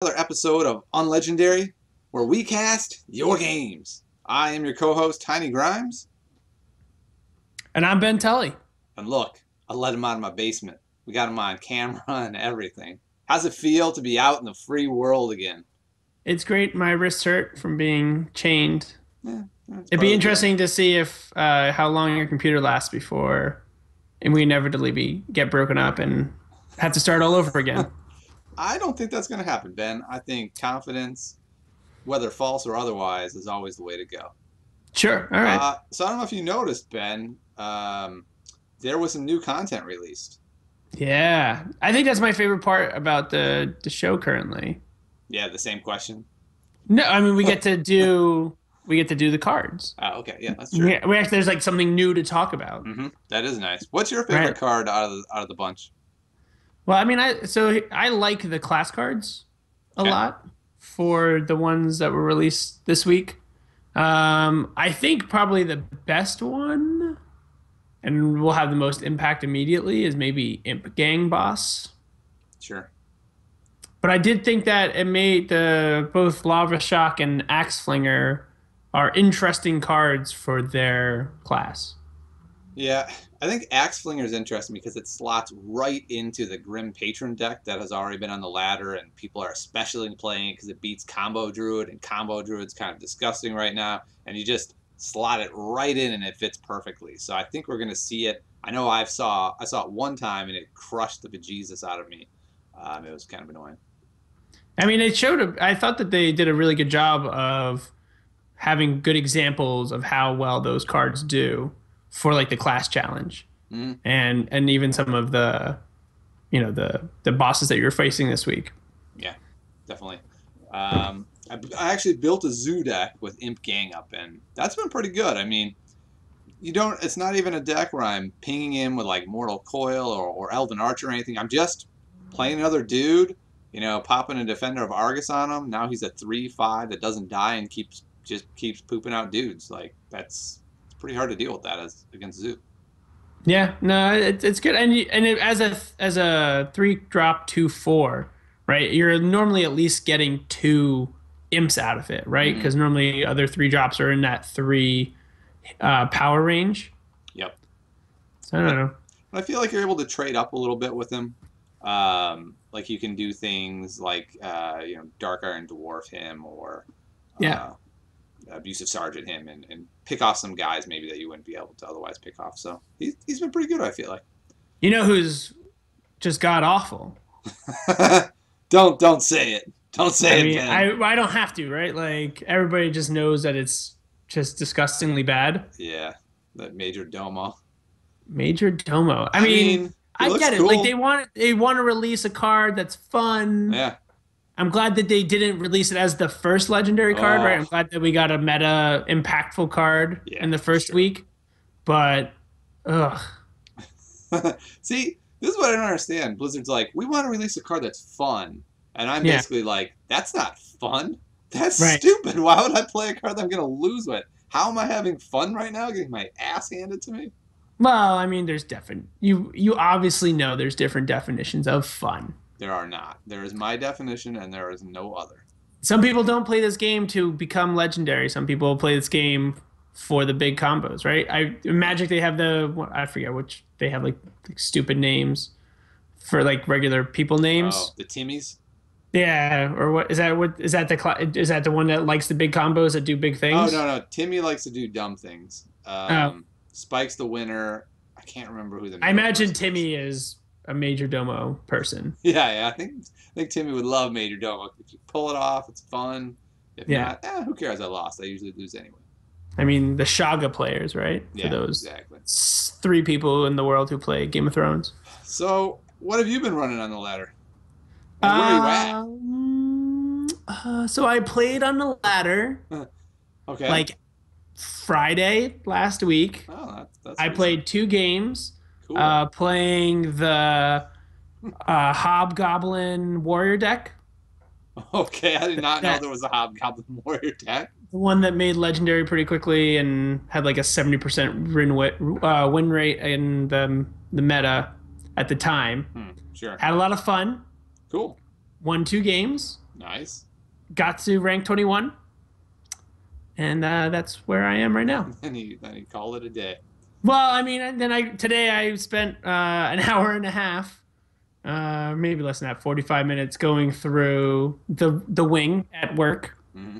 Another episode of Unlegendary, where we cast your games. I am your co-host, Tiny Grimes. And I'm Ben Tully. And look, I let him out of my basement. We got him on camera and everything. How's it feel to be out in the free world again? It's great. My wrists hurt from being chained. Yeah, that's It'd part be of the deal. interesting to see if how long your computer lasts before, and we inevitably get broken up and have to start all over again. I don't think that's going to happen, Ben. I think confidence, whether false or otherwise, is always the way to go. Sure. All right. So I don't know if you noticed, Ben, there was some new content released. Yeah, I think that's my favorite part about the show currently. Yeah, the same question. No, I mean we get to do the cards. Okay, yeah, that's true. We actually there's like something new to talk about. That is nice. What's your favorite Right. card out of the bunch? Well, I mean, I like the class cards a Okay. lot for the ones that were released this week. I think probably the best one, and will have the most impact immediately, is maybe Imp Gang Boss. Sure. But I did think that it made the both Lava Shock and Axe Flinger are interesting cards for their class. Yeah, I think Axe Flinger is interesting because it slots right into the Grim Patron deck that has already been on the ladder, and people are especially playing it because it beats Combo Druid, and Combo Druid's kind of disgusting right now, and you just slot it right in and it fits perfectly. So I think we're going to see it. I know I saw it one time and it crushed the bejesus out of me. It was kind of annoying. I mean, I thought that they did a really good job of having good examples of how well those cards do for like the class challenge, Mm, and even some of the bosses that you're facing this week. yeah, definitely. I actually built a zoo deck with Imp Gang up, and that's been pretty good. I mean, you don't. It's not even a deck where I'm pinging in with like Mortal Coil or Elven Archer or anything. I'm just playing another dude. Popping a Defender of Argus on him. Now he's a 3/5 that doesn't die and keeps pooping out dudes. Like it's pretty hard to deal with that as against Zoo. Yeah, no, it's good, as a 3 drop 2/4, right? You're normally at least getting two imps out of it, right? Mm-hmm. Because normally other 3 drops are in that three power range. Yep. So I don't But, know. but I feel like you're able to trade up a little bit with him. Like you can do things like Dark Iron Dwarf him or Yeah, uh, Abusive Sergeant him and pick off some guys maybe that you wouldn't be able to otherwise pick off. So he's been pretty good, I feel you know who's just god awful. like. Don't say it. Don't say I it, mean, Ben. I don't have to, right? Like everybody just knows that it's just disgustingly bad. Yeah, that Major Domo. Major Domo. I I mean, mean, he I looks get it. Like cool. they want to release a card that's fun. Yeah. I'm glad that they didn't release it as the first legendary card, right? I'm Oh, glad that we got a meta impactful card yeah, in the for first sure. week. But ugh. See, this is what I don't understand. Blizzard's like, we want to release a card that's fun. And I'm Yeah. basically like, that's not fun. That's Right. stupid. Why would I play a card that I'm going to lose with? How am I having fun right now getting my ass handed to me? Well, I mean, there's different you obviously know there's different definitions of fun. There are not. There is my definition and there is no other. Some people don't play this game to become legendary. Some people play this game for the big combos, right? In Magic they have I forget which they have like stupid names for like regular people Oh, names. the Timmies? Yeah, or what is that? What is that the one that likes the big combos that do big Oh, things? no, no. Timmy likes to do dumb things. Oh, Spike's the winner. I can't remember who the I middle imagine person is. Timmy is a major domo person. Yeah, yeah. I think Timmy would love Major Domo. If you pull it off, it's fun. If Yeah, not, who cares? I lost. I usually lose anyway. I mean the Shaga players, right? For Yeah, those exactly. 3 people in the world who play Game of Thrones. So, what have you been running on the ladder? And where are you at? So I played on the ladder Okay. like Friday last week. Oh, that's I recent. played 2 games, Cool. playing the Hobgoblin Warrior deck, Okay, I did not know that there was a Hobgoblin Warrior deck. the one that made legendary pretty quickly and had like a 70% win rate in the meta at the time. Sure. Had a lot of fun. Cool. Won 2 games. Nice. Got to rank 21, and that's where I am right now. Then you call it a day. Well, I mean, and then today I spent an hour and a half, maybe less than that, 45 minutes going through the wing at work, Mm-hmm.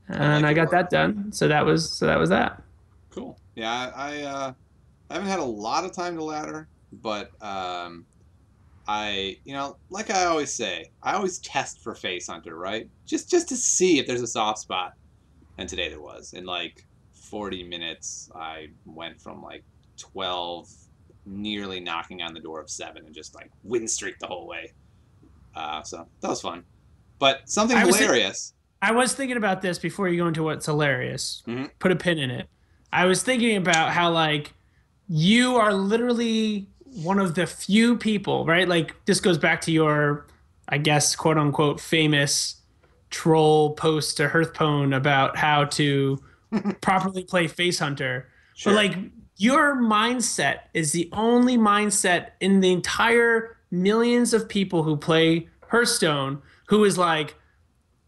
I and like I it got work. that done. So that was that. Cool. Yeah, I haven't had a lot of time to ladder, but like I always say, I always test for Face Hunter, right? Just to see if there's a soft spot. And today there was. In like 40 minutes, I went from like 12, nearly knocking on the door of 7, and just like win streak the whole way. So that was fun. But something I was th- hilarious. I was thinking about this before you go into what's hilarious. Mm-hmm. Put a pin in it. I was thinking about how like you are literally one of the few people, right? Like this goes back to your, I guess, quote unquote, famous troll post to Hearthpone about how to properly play Face Hunter. But Sure. like your mindset is the only mindset in the entire millions of people who play Hearthstone who is like,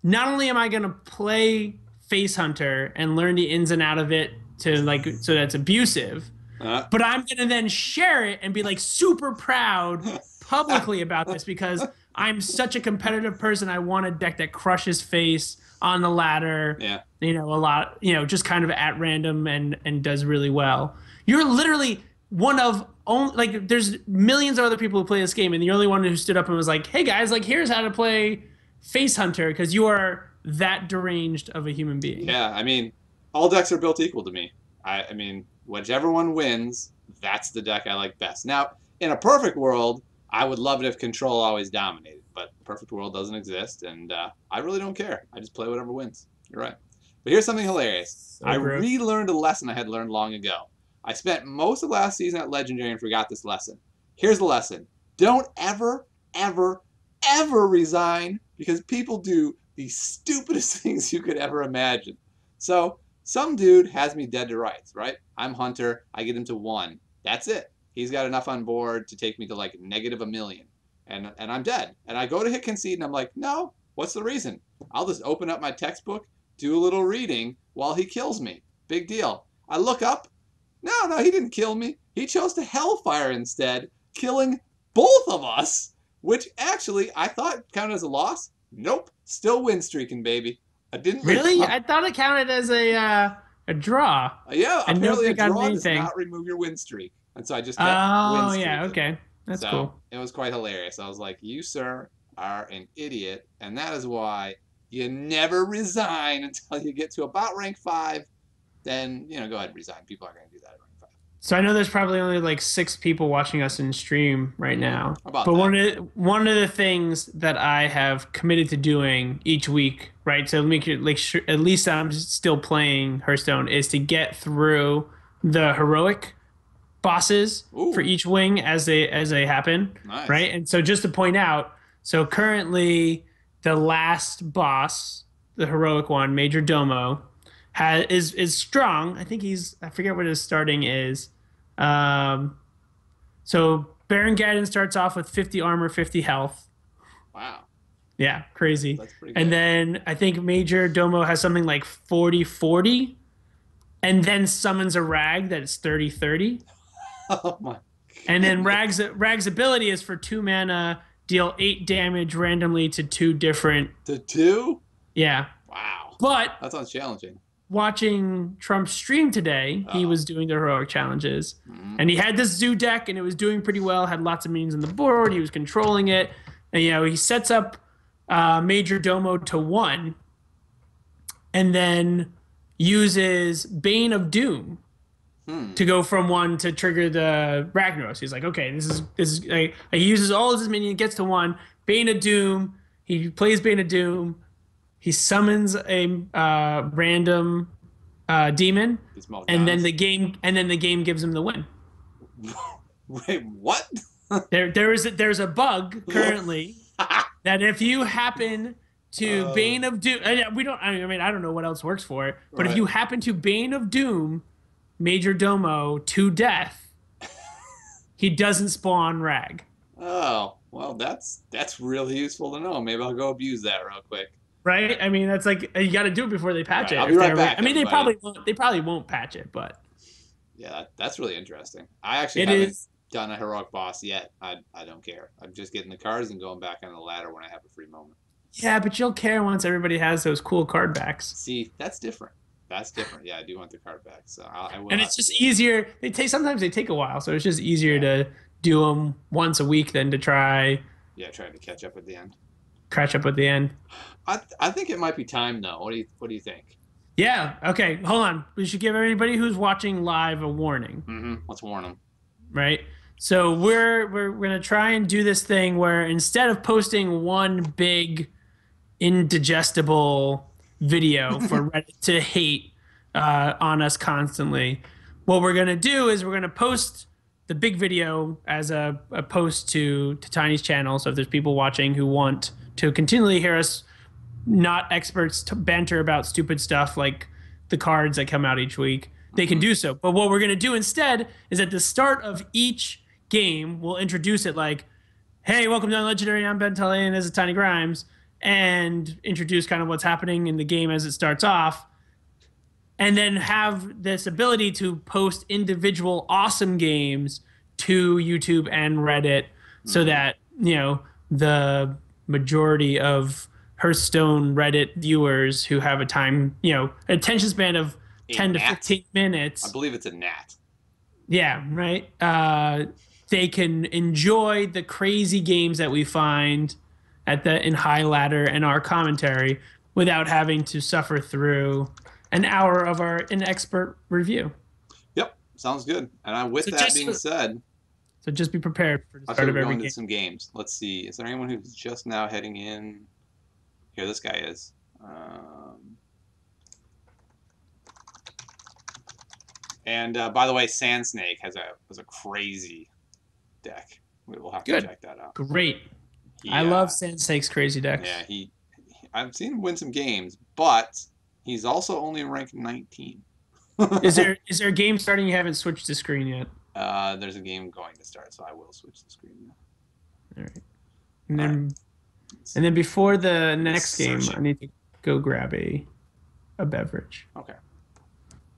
not only am I going to play Face Hunter and learn the ins and out of it to like so that's abusive, Uh, but I'm going to then share it and be like super proud publicly about this because I'm such a competitive person. I want a deck that crushes face on the ladder, yeah. a lot, just kind of at random and does really well. You're literally one of only like there's millions of other people who play this game and you're the only one who stood up and was like, "Hey guys, like here's how to play Face Hunter," because you are that deranged of a human being. Yeah, I mean, all decks are built equal to me. I mean, whichever one wins, that's the deck I like best. Now, in a perfect world, I would love it if control always dominated, but perfect world doesn't exist, and I really don't care. I just play whatever wins. You're right. But here's something hilarious. So I gross. relearned a lesson I had learned long ago. I spent most of last season at Legendary and forgot this lesson. Here's the lesson. Don't ever, ever, ever resign because people do the stupidest things you could ever imagine. So, some dude has me dead to rights, right? I'm Hunter. I get him to 1. That's it. He's got enough on board to take me to like negative a million. And I'm dead. And I go to hit concede and I'm like, no, what's the reason? I'll just open up my textbook, do a little reading while he kills me. Big deal. I look up. No, he didn't kill me. He chose to hellfire instead, killing both of us, which actually I thought counted as a loss. Nope. Still win streaking, baby. I didn't lose. Really? I thought it counted as a draw. Yeah, And apparently a nobody got draw does anything. not remove your win streak. And so I just kept win Oh streaking. yeah, okay. That's So cool. it was quite hilarious. I was like, you, sir, are an idiot. And that is why you never resign until you get to about rank 5. Then, go ahead and resign. People are going to do that at rank 5. So I know there's probably only like 6 people watching us in stream right now. About But that. one of the things that I have committed to doing each week, right? To make it like sure, at least I'm still playing Hearthstone, is to get through the heroic bosses Ooh. for each wing as they happen, Nice. right? And so just to point out, so currently the last boss, the heroic one, Major Domo, is strong. I think I forget what his starting is. So Baron Gaddon starts off with 50 armor, 50 health. Wow. Yeah, crazy. That's pretty good. And then I think Major Domo has something like 40-40, and then summons a rag that's 30-30. Oh my. And then Rag's ability is for 2 mana, deal 8 damage randomly to 2 different. To 2? Yeah. Wow. But That sounds challenging. watching Trump's stream today, he was doing the heroic challenges, and he had this zoo deck, and it was doing pretty well. Had lots of minions on the board. He was controlling it, and he sets up Major Domo to 1, and then uses Bane of Doom to go from 1 to trigger the Ragnaros. He's like, okay, this is like, he uses all of his minions, gets to 1, Bane of Doom. He plays Bane of Doom. He summons a random demon, and then the game gives him the win. Wait, what? There's a bug currently that if you happen to Bane of Doom, I don't know what else works for it, but if you happen to Bane of Doom Major Domo to death, he doesn't spawn Rag. Oh, Well, that's really useful to know. Maybe I'll go abuse that real quick. Right? I mean, that's like you got to do it before they patch Right. it. I'll be If they right ever, back, I mean, everybody. they probably won't patch it, but Yeah, that's really interesting. I actually it haven't is. done a heroic boss yet. I don't care. I'm just getting the cards and going back on the ladder when I have a free moment. Yeah, but you'll care once everybody has those cool card backs. See, that's different. That's different. Yeah, I do want the card back, so I will And have it's to do just it. easier. They take sometimes they take a while, so it's just easier Yeah, to do them once a week than to try yeah. Trying to catch up at the end. catch up at the end. I think it might be time though. What do you think? Yeah. Okay. Hold on. We should give everybody who's watching live a warning, Let's warn them. right? So we're gonna try and do this thing where instead of posting one big indigestible video for Reddit to hate on us constantly, what we're gonna do is we're gonna post the big video as a post to Tiny's channel. So if there's people watching who want to continually hear us not experts to banter about stupid stuff like the cards that come out each week, they can do so. But what we're going to do instead is at the start of each game, we'll introduce it like, hey, welcome to Unlegendary. I'm Ben Tully, and this is Tiny Grimes, and introduce kind of what's happening in the game as it starts off. And then have this ability to post individual awesome games to YouTube and Reddit so that, the majority of Hearthstone Reddit viewers who have a time, attention span of 10 to 15 minutes. I believe it's a gnat. Yeah, right. They can enjoy the crazy games that we find in High Ladder and our commentary without having to suffer through an hour of our inexpert review. Yep, sounds good. And with that being said, so just be prepared for the I'll start of go every into game. some games. Let's see. Is there anyone who's just now heading in? Here, this guy is. And by the way, Sand Snake has a crazy deck. We will have to check that out. Great. I love Sand Snake's crazy decks. Yeah, I've seen him win some games, but he's also only ranked 19. Is there a game starting you haven't switched the screen yet? There's a game going to start, so I will switch the screen now. All right. And then before the next game, I need to go grab a beverage. Okay.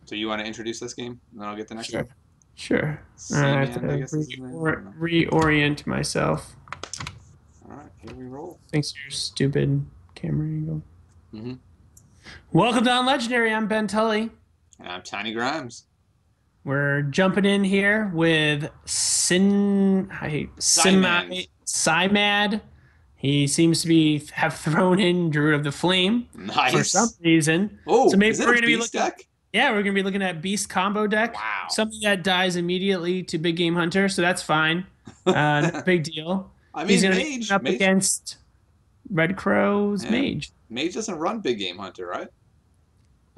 So you want to introduce this game, and then I'll get the next one? Sure. I have to reorient myself. All right, here we roll. Thanks to your stupid camera angle. Welcome to Unlegendary. I'm Ben Tully. And I'm Tiny Grimes. We're jumping in here with Simad. He seems to have thrown in Druid of the Flame for some reason. Oh, so maybe is it we're a gonna be beast looking. deck? Yeah, we're gonna be looking at Beast combo deck. Wow. Something that dies immediately to Big Game Hunter, so that's fine. No big deal. I mean, he's gonna Mage be up against Red Crow's Mage. Mage doesn't run Big Game Hunter, right?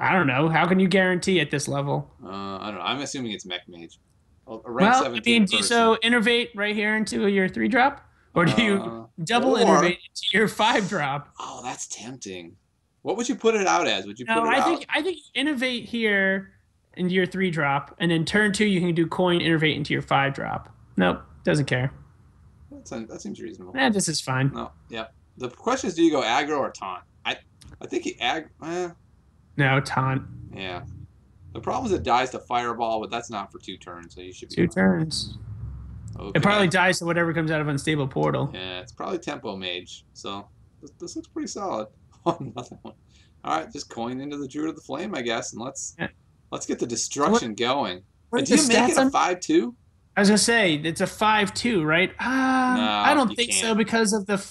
I don't know. How can you guarantee at this level? I don't know. I'm assuming it's Mech Mage. Well, I mean, do you innervate right here into your 3-drop? Or do you double innervate into your 5-drop? Oh, that's tempting. What would you put it out as? Would you put it out? I think you innervate here into your 3-drop, and then turn 2 you can do coin innervate into your 5-drop. Nope, doesn't care. That seems reasonable. This is fine. No, yeah. The question is, do you go aggro or taunt? I think he No, taunt. Yeah. The problem is it dies to Fireball, but that's not for 2 turns, so you should be 2 turns. Okay. It probably dies to whatever comes out of Unstable Portal. Yeah, it's probably Tempo Mage, so this looks pretty solid. Oh, nothing. All right, just coin into the Druid of the Flame, I guess, and let's get the destruction going. Do you make it a 5/2? I was gonna say it's a 5/2, right? No, I don't think so because of the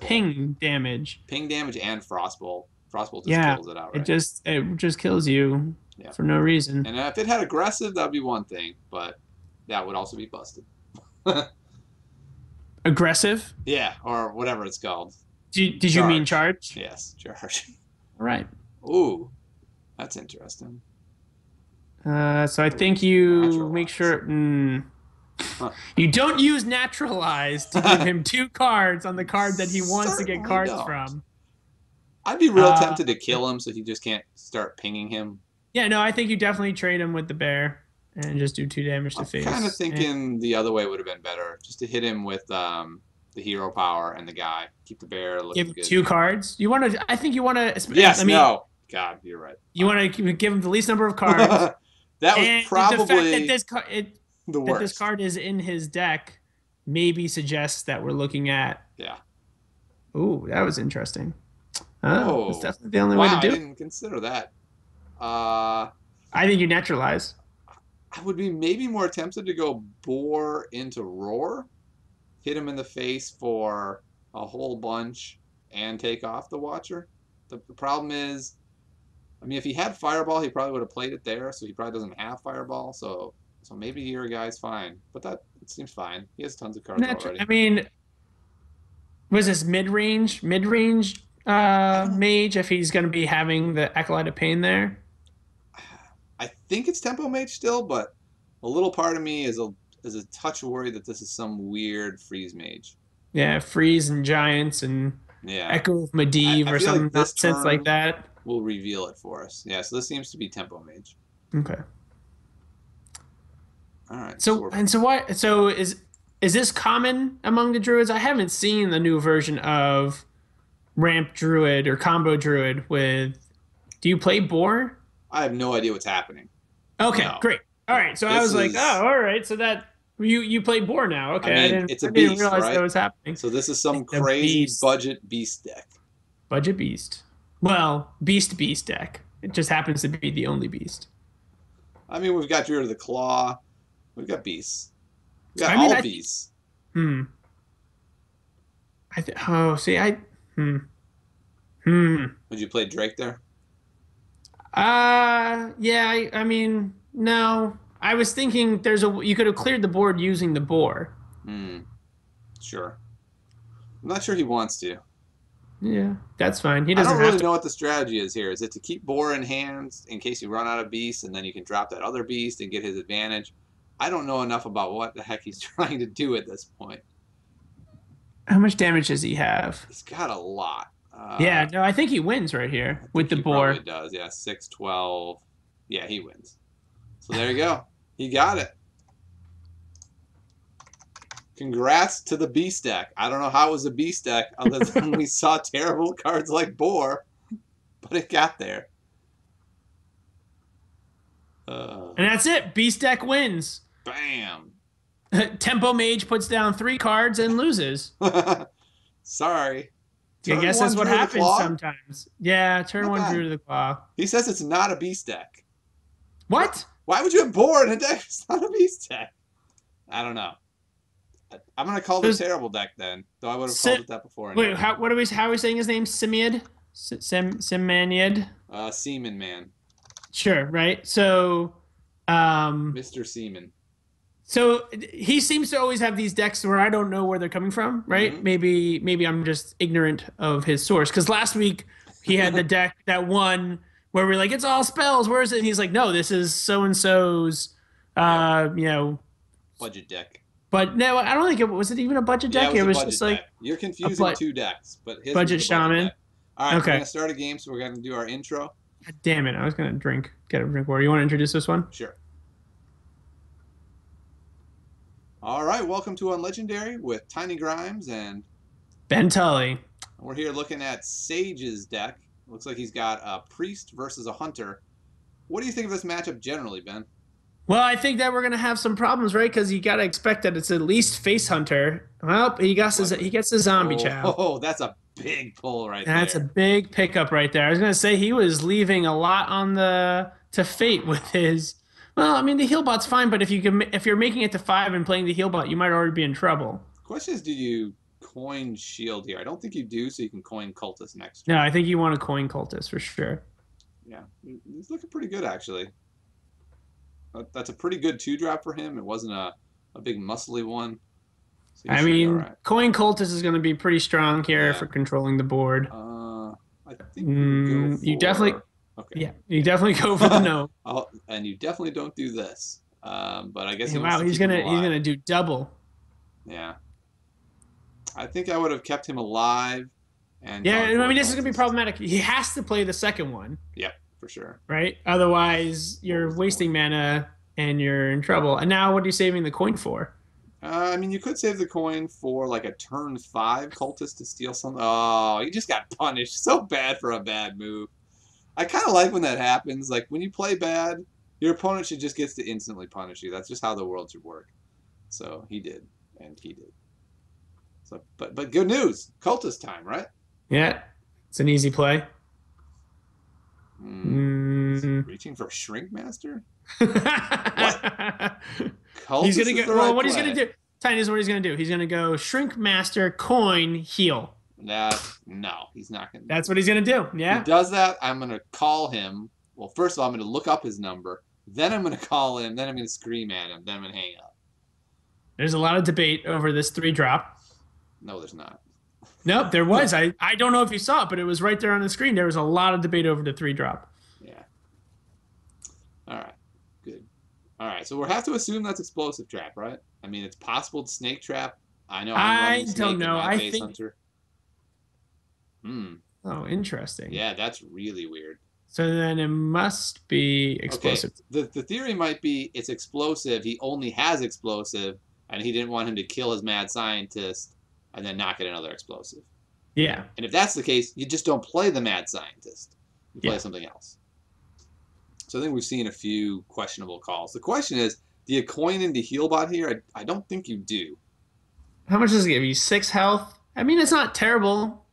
ping damage. Ping damage and Frostbolt. Frostbolt just kills it outright. It just kills you for no reason. And if it had aggressive, that'd be one thing, but that would also be busted. Aggressive? Yeah, or whatever it's called. Did you mean charge? Yes, charge. All right. Ooh, that's interesting. So I think you make sure you don't use Naturalize to give him 2 cards on the card that he wants to get cards from. I'd be real tempted to kill him so he just can't start pinging him. Yeah, no, I think you definitely trade him with the bear and just do 2 damage to face. I'm kind of thinking the other way would have been better, just to hit him with the the hero power and the guy. Keep the bear looking Give good. 2 cards. You want to? I think you want to. Yes, I mean, no. God, you're right. you want to give him the least number of cards, That was and the fact that probably the this worst. card is in his deck maybe suggests that we're looking at. Yeah. Ooh, that was interesting. Oh, that's Oh, definitely the only way to wow! I do it. didn't consider that. Uh, I think you naturalize. I would be maybe more tempted to go Boar into Roar, hit him in the face for a whole bunch, and take off the Watcher. The problem is, I mean, if he had Fireball, he probably would have played it there, so he probably doesn't have Fireball, so maybe your guy's fine. But that it seems fine. He has tons of cards already. I mean, was this mid range I don't. mage if he's going to be having the Acolyte of Pain there? I think it's Tempo Mage still, but a little part of me is a touch worried that this is some weird freeze mage. Yeah, Freeze and Giants and Yeah, Echo of Medivh I or feel some like this nonsense like turn that. will reveal it for us. Yeah, so this seems to be Tempo Mage. Okay. All right. So is this common among the druids? I haven't seen the new version of Ramp Druid or Combo Druid with. Do you play Boar? I have no idea what's happening. Okay, No. great. All right, so I This was like, is oh, all right, so that you play Boar now. Okay, I mean, it's a I didn't beast, realize right? that was happening. So this is some It's a crazy beast. budget beast deck. Budget Beast. Well, Beast deck. It just happens to be the only beast. I mean, we've got Druid of the Claw. We've got beasts. We've got I mean, all beasts. Hmm. Oh, see, Hmm. Would you play Drake there? Yeah. I mean, no. I was thinking you could have cleared the board using the boar. Hmm. Sure. I'm not sure he wants to. Yeah, that's fine. He I doesn't don't have really to. know what the strategy is here. Is it to keep Boar in hand in case you run out of beasts and then you can drop that other beast and get his advantage? I don't know enough about what the heck he's trying to do at this point. How much damage does he have? He's got a lot. Yeah, no, I think he wins right here with the He boar. probably does. Yeah, 6, 12. Yeah, he wins. So there you go. He got it. Congrats to the beast deck. I don't know how it was a beast deck other than we saw terrible cards like Boar, but it got there. And that's it. Beast deck wins. Bam. Tempo Mage puts down 3 cards and loses. Sorry. I guess that's what Druid of the happens Claw? sometimes. Yeah, turn Not 1 bad. Druid of the Claw. He says it's not a beast deck. What? Why would you have Boar in a deck that's not a beast deck? I don't know. I'm gonna call this a terrible deck then, though I would have called it that before. Wait, how are we saying his name? Simiad? Simaniad? Seaman Man. Sure, right? So, Mr. Seaman. so he seems to always have these decks where I don't know where they're coming from, right? Mm-hmm. Maybe I'm just ignorant of his source. Because last week he had the deck that one where we're like, it's all spells. Where is it? And he's like, no, this is so and so's, Budget deck. But no, I don't think it was. It even a budget deck? Yeah, it was a just budget like deck. You're confusing 2 decks, but his budget was a budget shaman. deck. All right, Okay. we're gonna start a game, so we're gonna do our intro. God damn it! I was gonna get a drink water. You want to introduce this one? Sure. All right, welcome to Unlegendary with Tiny Grimes, and Ben Tully. we're here looking at Sage's deck. Looks like he's got a priest versus a hunter. What do you think of this matchup generally, Ben? Well, I think that we're gonna have some problems, right? Because you gotta expect that it's at least face hunter. Well, he gets the zombie chow. Oh, that's a big pull right That's there. a big pickup right there. I was gonna say he was leaving a lot on to fate with his. Well, I mean the heal bot's fine, but if you're making it to 5 and playing the heal bot, you might already be in trouble. The question is, do you coin shield here? I don't think you do, so you can coin cultist next. No, I think you want to coin cultist for sure. Yeah, he's looking pretty good actually. That's a pretty good 2-drop for him. It wasn't a big muscly one. So I mean, coin cultist is going to be pretty strong here for controlling the board. I think you definitely. Okay. Yeah, you definitely go for the no. And you definitely don't do this. But I guess He's gonna do double. Yeah. I think I would have kept him alive. And yeah, I mean this is gonna be problematic. He has to play the second one. Yep, for sure. Right. Otherwise, you're wasting mana and you're in trouble. And now, what are you saving the coin for? I mean, you could save the coin for like a turn 5 cultist to steal something. Oh, you just got punished so bad for a bad move. I kind of like when that happens. Like when you play bad, your opponent should just get to instantly punish you. That's just how the world should work. So he did, and he did. So, but good news, cultist time, right? Yeah, it's an easy play. Mm. Reaching for Shrink Master? What? He's Cultist gonna is go. the Well, right what he's gonna play. do? Tiny is what he's gonna do. He's gonna go Shrink Master, coin, heal. No, he's not gonna do That's what that. he's gonna do. If he Yeah. does that, I'm gonna call him. Well, first of all, I'm gonna look up his number. Then I'm gonna call him. Then I'm gonna scream at him. Then I'm gonna hang up. There's a lot of debate over this 3-drop. No, there's not. Nope, there was. I don't know if you saw it, but it was right there on the screen. There was a lot of debate over the 3-drop. Yeah. All right. Good. All right. So we'll have to assume that's explosive trap, right? I mean, it's possible to snake trap. I know I'm I running snake don't in know. my I base think. hunter. Hmm. Oh, interesting. Yeah, that's really weird. So then it must be explosive. Okay. The theory might be it's explosive. He only has explosive, and he didn't want him to kill his mad scientist and then not get another explosive. Yeah. And if that's the case, you just don't play the mad scientist. You play Yeah. something else. So I think we've seen a few questionable calls. The question is, do you coin into Healbot here? I don't think you do. How much does it give you? 6 health? I mean, it's not terrible.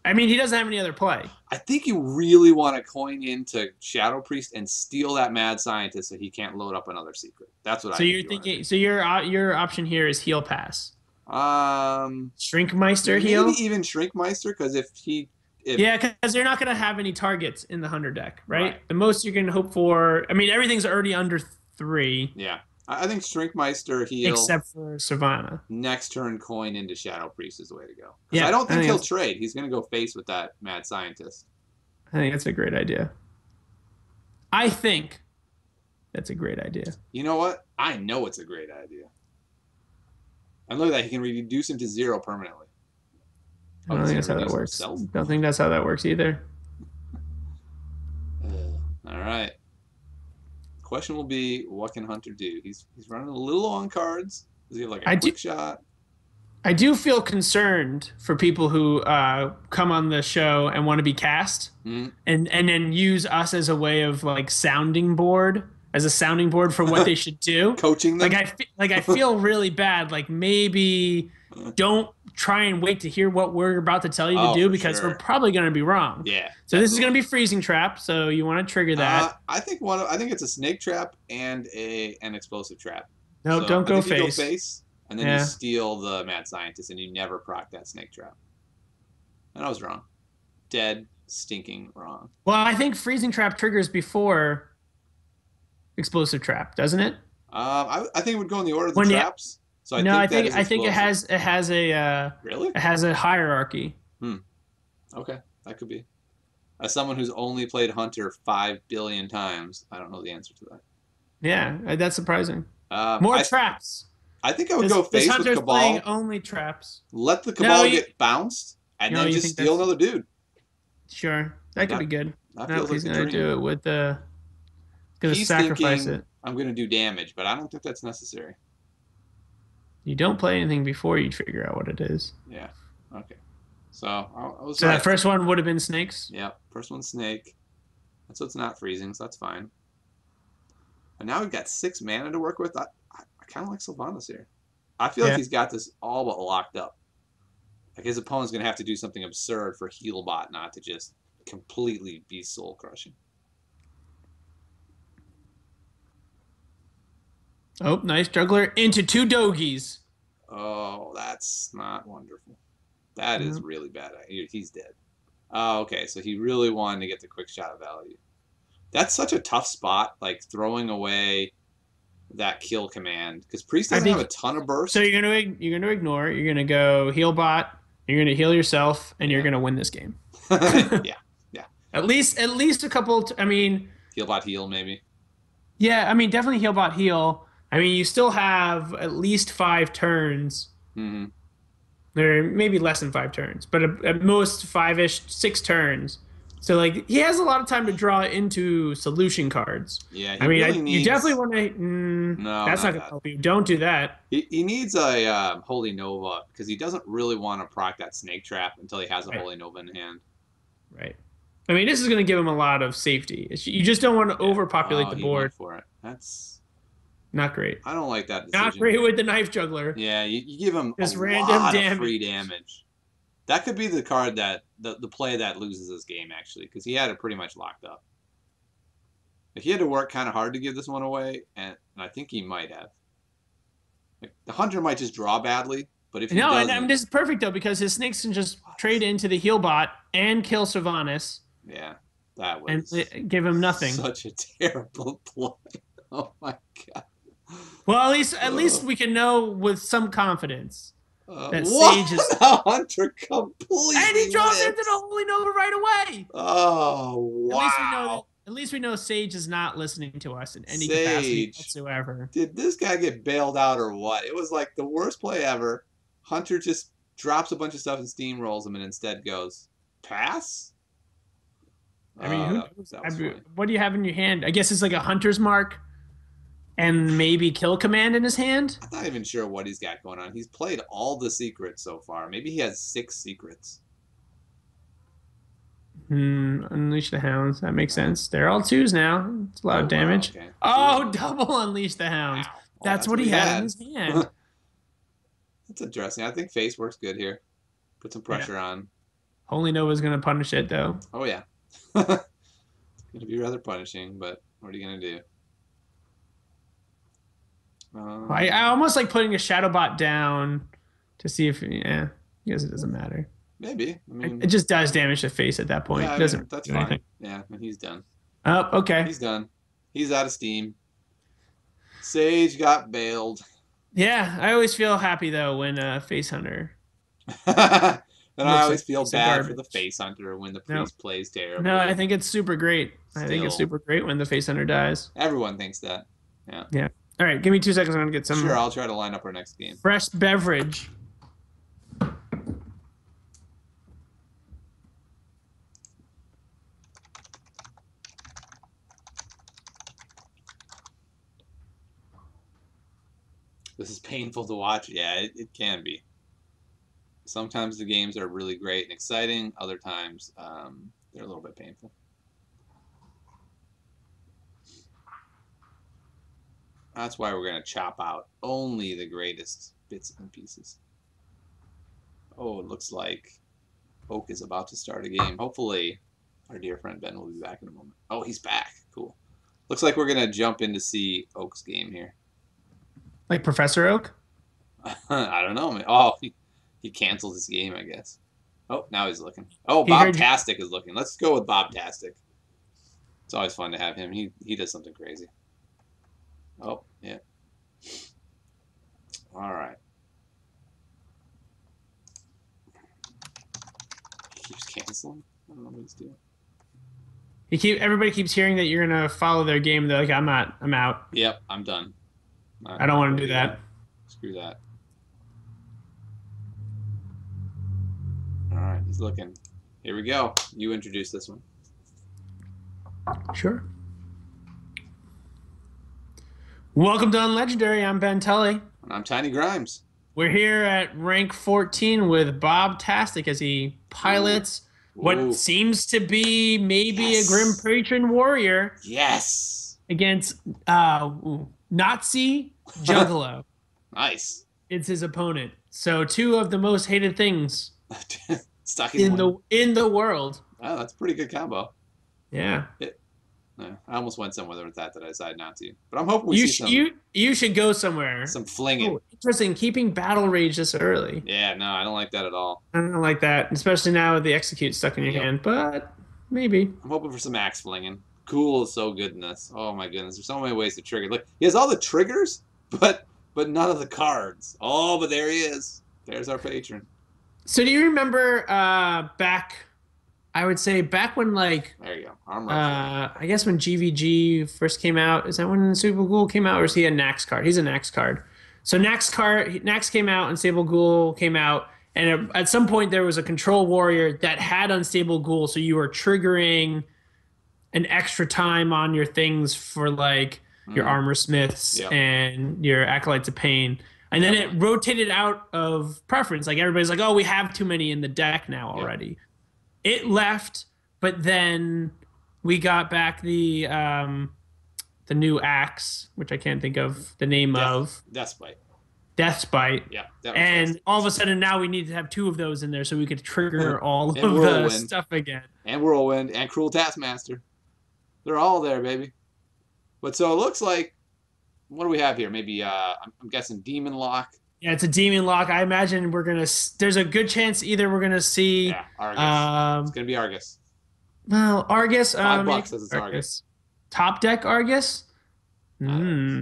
I mean, he doesn't have any other play. I think you really want to coin into Shadow Priest and steal that mad scientist so he can't load up another secret. That's what I So think you're you wanna thinking. So your option here is heal pass. do. Shrinkmeister Maybe heal. even Shrinkmeister, because if Yeah, because they're not going to have any targets in the Hunter deck, right? Right. The most you can hope for. I mean, everything's already under 3, yeah, I think Shrinkmeister heal except for Savannah. next turn coin into Shadow Priest is the way to go. Yeah, I don't I think think he'll that's- trade. He's going to go face with that mad scientist. I think that's a great idea. I think that's a great idea. You know what? I know it's a great idea. And look at that. He can reduce him to 0 permanently. I don't he's think that's how gonna that reduce works. himself? Don't think that's how that works either. All right. Question will be, what can Hunter do? He's running a little low on cards. Does he have like a quick shot? I do feel concerned for people who come on the show and want to be cast, and then use us as a way of like sounding board, as a sounding board for what they should do. Coaching them? Like I feel really bad. Like maybe don't try and wait to hear what we're about to tell you to do, because we're probably going to be wrong. Yeah. So this is going to be freezing trap. So you want to trigger that. I think it's a snake trap and an explosive trap. No, So don't I go think you face. go face, and then you steal the mad scientist, and you never proc that snake trap. And I was wrong. Dead, stinking wrong. Well, I think freezing trap triggers before explosive trap, doesn't it? I think it would go in the order of the traps. So I think it has a really? It has a hierarchy. Okay, that could be. As someone who's only played Hunter 5 billion times, I don't know the answer to that. Yeah, that's surprising. More traps. I think I would go face with Hunter's Cabal. playing only traps. Let the Cabal get bounced, and then just steal another dude. Sure, that could be good. No, he's like gonna do it with the. Gonna sacrifice it. I'm gonna do damage, but I don't think that's necessary. You don't play anything before you figure out what it is. Yeah. Okay. So I was So that first one would have been snakes. Yeah. First one's snake. So it's not freezing, so that's fine. And now we've got 6 mana to work with. I kind of like Sylvanas here. I feel like he's got this all but locked up. Like his opponent's gonna have to do something absurd for Healbot not to just completely be soul crushing. Oh, nice juggler into 2 dogies. Oh, that's not wonderful. That is really bad. He's dead. Oh, okay. So he really wanted to get the quick shot of value. That's such a tough spot, like throwing away that kill command, because Priest doesn't have a ton of burst. So you're gonna ignore. You're gonna go heal bot. You're gonna heal yourself, and you're gonna win this game. Yeah. At least a couple. I mean, heal bot heal maybe. Yeah, I mean definitely heal bot heal. I mean you still have at least 5 turns. Mm-hmm. Or maybe less than 5 turns, but at most 5-ish, 6 turns So like he has a lot of time to draw into solution cards. Yeah, I he mean, really you definitely needs. want to. No, That's not not going to that. help you. Don't do that. He needs a Holy Nova because he doesn't really want to proc that Snake Trap until he has a Right. Holy Nova in hand. Right. I mean, this is going to give him a lot of safety. You just don't want to Yeah. overpopulate Oh, the he went board. for it. That's. Not great. I don't like that Not decision. great with the knife juggler. Yeah, you give him a Just random lot of damage. free damage. That could be the card that the play that loses this game actually, because he had it pretty much locked up. Like, he had to work kind of hard to give this one away, and I think he might have. Like, the hunter might just draw badly, but if he No, and I mean, doesn't, this is perfect though because his snakes can just trade into the heal bot and kill Sylvanas yeah, that and was give him nothing. such a terrible play. Oh my god. Well, at least we can know with some confidence that What? Sage is. The hunter completely And he draws into the whips. Holy Nova right away. Oh At least we know that. wow. At least we know Sage is not listening to us in any capacity Sage. whatsoever. Did this guy get bailed out or what? It was like the worst play ever. Hunter just drops a bunch of stuff and steamrolls him and instead goes, pass? I mean, Oh, who that, knows? that was funny. What do you have in your hand? I guess it's like a hunter's mark and maybe kill command in his hand. I'm not even sure what he's got going on. He's played all the secrets so far. Maybe he has 6 secrets. Unleash the hounds. That makes sense. They're all twos now. It's a lot of damage. Wow, okay. Oh, double unleash the hounds. Wow. Well, That's what he had in had. his hand. That's interesting. I think face works good here. Put some pressure on. Holy Nova's gonna punish it though. Oh, yeah. It's going to be rather punishing, but what are you going to do? I almost like putting a shadow bot down to see if I guess it doesn't matter. Maybe. I mean, It just does damage to face at that point. yeah, It doesn't that's do fine. anything. Yeah, and he's done. Oh, okay. He's done. He's out of steam. Sage got bailed. Yeah, I always feel happy though when Face Hunter. And I always like feel piece of bad for garbage. the face hunter when the No, priest plays terribly. no, I think it's super great. I think it's Still. super great when the Face Hunter dies. Everyone thinks that. Yeah. Yeah. All right, give me 2 seconds. I'm gonna get some Sure, I'll try to line up our next game. fresh beverage. This is painful to watch. Yeah, it can be. Sometimes the games are really great and exciting. Other times, they're a little bit painful. That's why we're going to chop out only the greatest bits and pieces. Oh, it looks like Oak is about to start a game. Hopefully, our dear friend Ben will be back in a moment. Oh, he's back. Cool. Looks like we're going to jump in to see Oak's game here. Like Professor Oak? I don't know, man. Oh, he canceled his game, I guess. Oh, now he's looking. Oh, He heard you. Bob-tastic is looking. Let's go with Bob-tastic. It's always fun to have him. He does something crazy. Oh, yeah. All right. He keeps canceling. I don't know what he's doing. Everybody keeps hearing that you're gonna follow their game. They're like, I'm not. I'm out. Yep, I'm done. I don't want to do that. Screw that. All right, he's looking. Here we go. You introduce this one. Sure. Welcome to Unlegendary. I'm Ben Tully. And I'm Tiny Grimes. We're here at rank 14 with Bob Tastic as he pilots what Ooh. seems to be maybe Yes. a Grim Patron warrior Yes. against Nazi Juggalo. Nice. It's his opponent. So 2 of the most hated things Stuck in one. the world. Oh, that's a pretty good combo. Yeah. Yeah, I almost went somewhere with that I decided not to. But I'm hoping we see You should go somewhere. some flinging. Oh, interesting. Keeping battle rage this early. Yeah, no, I don't like that at all. I don't like that, especially now with the execute stuck in your Yep. hand. But maybe. I'm hoping for some axe flinging. Cool is so good in this. Oh my goodness, there's so many ways to trigger. Look, he has all the triggers, but none of the cards. Oh, but there he is. There's our patron. So do you remember back? I would say back when like There you go. Arm wrestling. I guess when GVG first came out. Is that when Sable Ghoul came out, or is he a Nax card? He's a Nax card. So Nax came out and Sable Ghoul came out, And at some point, there was a control warrior that had unstable ghoul, so you were triggering an extra time on your things for like your Mm, armor smiths yep, and your acolytes of pain. And then it definitely. rotated out of preference. Like everybody's like, oh, we have too many in the deck now Yep. already. It left, but then we got back the new axe, which I can't think of the name of, Death Bite. Death's Bite. Yeah, that one's And fixed. all of a sudden now we need to have two of those in there so we could trigger all And of the Whirlwind. stuff again. And Whirlwind. And Cruel Taskmaster. They're all there, baby. But so it looks like, what do we have here? Maybe, I'm guessing Demon Lock. Yeah, it's a demon lock. I imagine we're gonna. There's a good chance either we're gonna see, Yeah, Argus. It's going to be Argus. well, Argus. $5 Maybe says it's Argus. Top deck Argus. Hmm.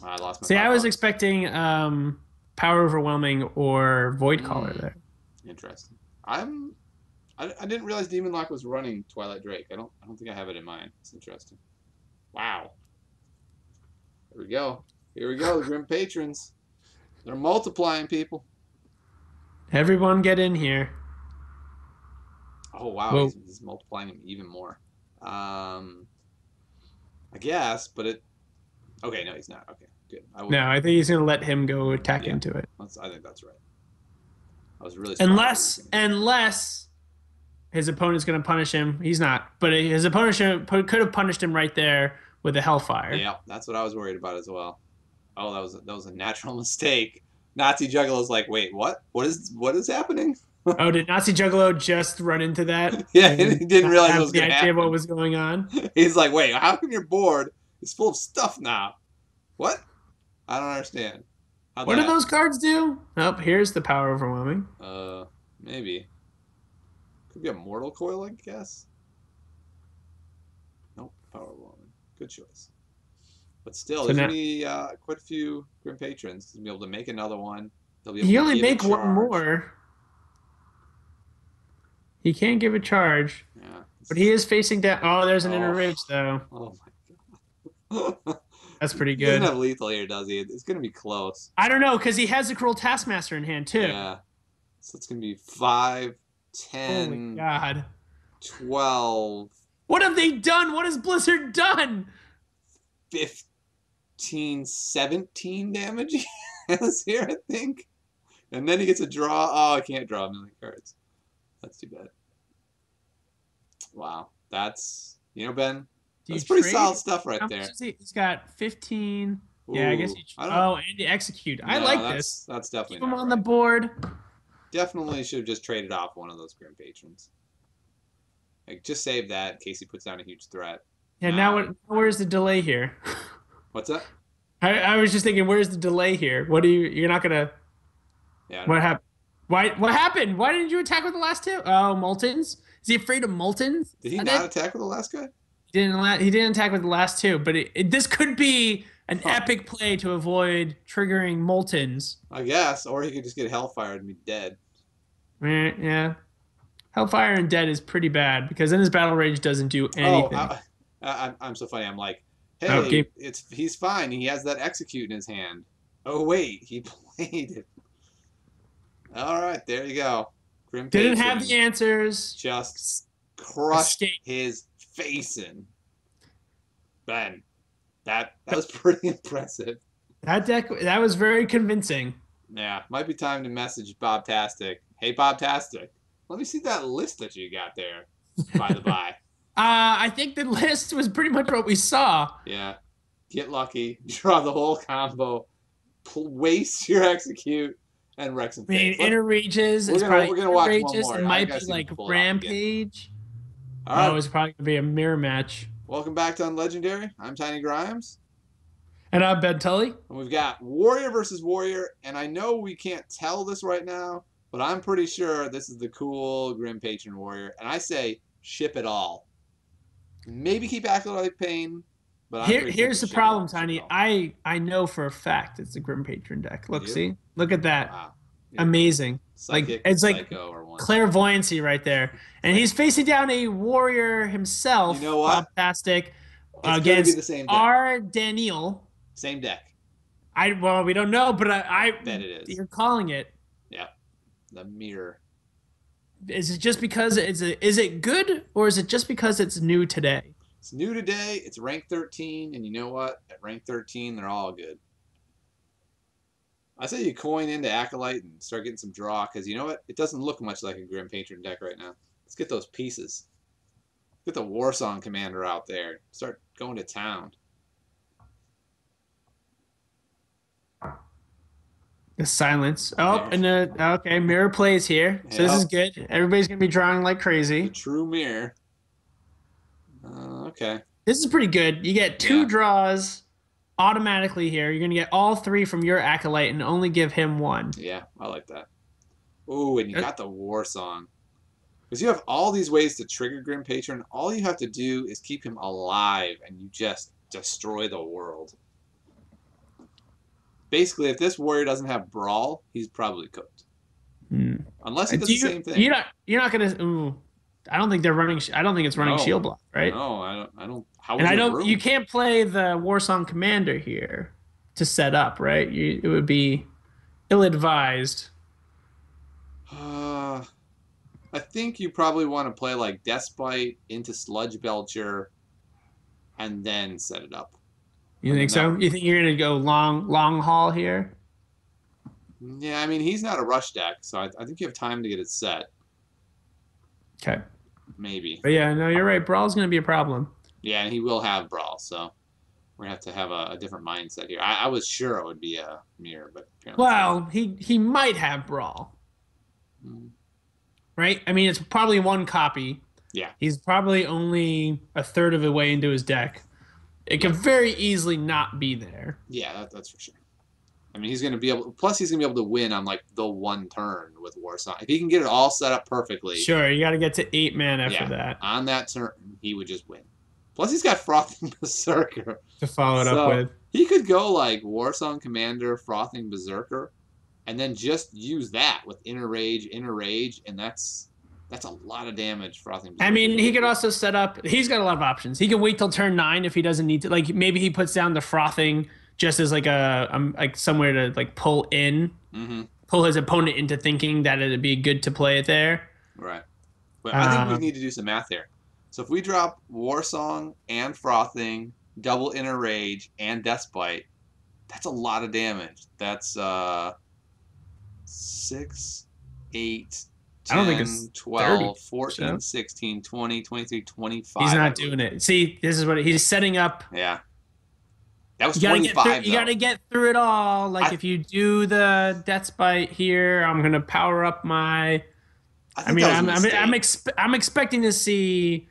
I lost my See, I was $5. expecting Power Overwhelming or Void Caller Mm, there. interesting. I didn't realize Demon Lock was running Twilight Drake. I don't think I have it in mind. It's interesting. Wow. Here we go. Here we go. The Grim Patrons. They're multiplying, people. Everyone get in here. Oh wow, Whoa. he's multiplying them even more. I guess, but it. Okay, no, he's not. Okay, good. No, I think he's gonna let him go attack Yeah, into it. I think that's right. I was really surprised. Unless his opponent's gonna punish him. He's not, but his opponent could have punished him right there with a Hellfire. Yeah, that's what I was worried about as well. Oh, that was a natural mistake. Nazi Juggalo's like, wait, what? What is happening? Oh, did Nazi Juggalo just run into that? Yeah, And he didn't not realize it have was the gonna idea of what happen. was going on. He's like, wait, how come your board is full of stuff now? What? I don't understand. How'd What that do those cards do? Oh, here's the Power Overwhelming. happen? Maybe. Could be a Mortal Coil, I guess. Nope, Power Woman. Good choice. But still, So there's now gonna be quite a few Grim Patrons. They'll be able to make another one. They'll be able he to only give a make one charge. more. He can't give a charge, Yeah. but he is facing down. Oh, there's an inner Oh, rage though. oh my god. That's pretty He doesn't good. have lethal here, does he? It's gonna be close. I don't know because he has the Cruel Taskmaster in hand too. Yeah. So it's gonna be 5, Holy 10, God! 12, What have they done? What has Blizzard done? 15, 17 damage he has here, I think. And then he gets a draw. Oh, I can't draw a million cards. That's too bad. Wow. That's, Ben, Do you that's pretty trade? solid stuff right How there. much is he? He's got 15. Yeah, I guess Ooh, you. I don't, Oh, and the execute. I no, like that's, this. That's definitely Keep him not on the right. board. Definitely should have just traded off one of those Grim Patrons. Like, just save that in case he puts down a huge threat. Yeah. Now what? Where's the delay here? What's that? I was just thinking, where's the delay here? What do you? You're not gonna. Yeah. What happened? Why? What happened? Why didn't you attack with the last two? Oh, Moltens. Is he afraid of Moltens? Did he not attack with the last guy? He didn't attack with the last two, but this could be an Huh. epic play to avoid triggering Moltens. I guess. Or he could just get Hellfire and be dead. Yeah. Hellfire and Dead is pretty bad because then his Battle Rage doesn't do anything. I'm so funny. I'm like, Oh, hey, game. he's fine. He has that Execute in his hand. Oh, wait. He played it. All right. There you go. Grim Didn't Patron have the answers. just crushed Escape. his face in. Ben, that was pretty impressive. That deck, that was very convincing. Yeah, might be time to message Bob Tastic. Hey, Bob Tastic, let me see that list that you got there, by the by. I think the list was pretty much what we saw. Yeah, get lucky, draw the whole combo, waste your Execute, and Rex and I mean, Faith. Inner Rages. We're It's gonna- probably we're gonna Inner watch one Rages. more. It I might gotta be see if we like can pull it off again. Rampage. All right, No, it's probably gonna be a mirror match. welcome back to Unlegendary. I'm Tiny Grimes. And I'm Ben Tully. And we've got Warrior versus Warrior, and I know we can't tell this right now, but I'm pretty sure this is the cool Grim Patron Warrior, and I say ship it all. Maybe keep Acolyte Pain, but Here's the problem, Tiny. I know for a fact it's a Grim Patron deck. Look, You? see? Look at that. Wow. Amazing. Psychic, it's like Psycho, or one. clairvoyancy right there. And he's facing down a warrior himself. You know what? Fantastic. It's Against gonna be the same deck. R. Daniel. Same deck. Well, we don't know, but I Bet it is. You're calling it. The mirror. Is it just because is it good, or is it just because it's new today? It's new today. It's rank 13, and you know what? At rank 13, they're all good. I say you coin into Acolyte and start getting some draw, because you know what? It doesn't look much like a Grim Patron deck right now. Let's get those pieces. Get the Warsong Commander out there. Start going to town. The silence. Oh, and okay, mirror plays here. So this is good. Everybody's gonna be drawing like The crazy. true mirror. Okay. This is pretty good. You get two draws automatically here. You're gonna get all three from your Acolyte and only give him one. Yeah, I like that. Oh, and you got the War Song. Because you have all these ways to trigger Grim Patron. All you have to do is keep him alive, and you just destroy the world. Basically, if this warrior doesn't have Brawl, he's probably cooked. Unless he does the same thing. You're not gonna. Ooh, I don't think they're running. I don't think it's running Shield Block, right? No, I don't. How and I don't. You can't play the Warsong Commander here to set up, right? It would be ill-advised. I think you probably want to play like Despite into Sludge Belcher, and then set it up. You think so? You think you're gonna go long haul here? Yeah, I mean he's not a rush deck, so I think you have time to get it set. Okay. Maybe. But yeah, no, you're right. Brawl's gonna be a problem. Yeah, and he will have Brawl, so we're gonna have a different mindset here. I was sure it would be a mirror, but apparently well, he might have Brawl. Right? I mean, it's probably one copy. Yeah. He's probably only a third of the way into his deck. It could very easily not be there. Yeah, that's for sure. I mean, he's going to be able. Plus, he's going to be able to win on like the one turn with Warsong. If he can get it all set up perfectly. Sure, you got to get to 8 mana for that. On that turn, he would just win. Plus, he's got Frothing Berserker to follow it up with. He could go like Warsong Commander, Frothing Berserker, and then just use that with Inner Rage, and that's a lot of damage. Frothing Berserker. I mean, he could also set up. He's got a lot of options. He can wait till turn 9 if he doesn't need to. Like maybe he puts down the Frothing just as like like somewhere to like pull his opponent into thinking that it'd be good to play it there. Right. But I think we need to do some math here. So if we drop Warsong and Frothing, double Inner Rage, and Despite, that's a lot of damage. That's 6, 8, 10, I don't think it's 12, 30, 14, 16, 20, 23, 25. He's not doing it. See, this is what he's setting up. Yeah. That was you gotta 25, you got to get through it all. Like if you do the Despite here, I'm going to power up my... I'm expecting to see...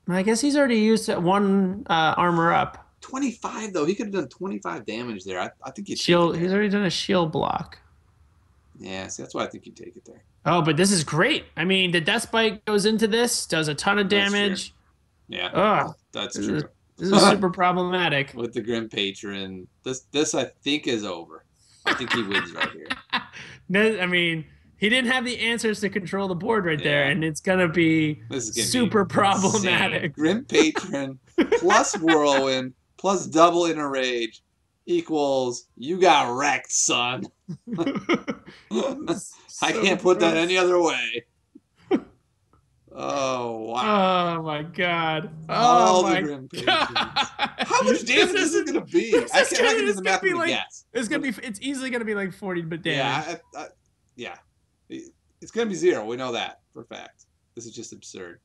I guess he's already used one armor up. 25 though. He could have done 25 damage there. I think he's shield. He's already done a shield block. Yeah, see, that's why I think you take it there. Oh, but this is great. I mean, the Despite goes into this, does a ton of damage. Yeah, that's this true. This is super problematic. With the Grim Patron, this I think is over. I think he wins right here. No, I mean, he didn't have the answers to control the board right there, and it's gonna be super problematic. Grim Patron plus Whirlwind plus double Inner Rage equals you got wrecked, son. I can't put that any other way. Oh wow! Oh my god! All the Grim Patrons. How much damage is it gonna be? I can't do the math to guess. It's easily gonna be like 40 damage. Yeah, it's gonna be 0. We know that for a fact. This is just absurd.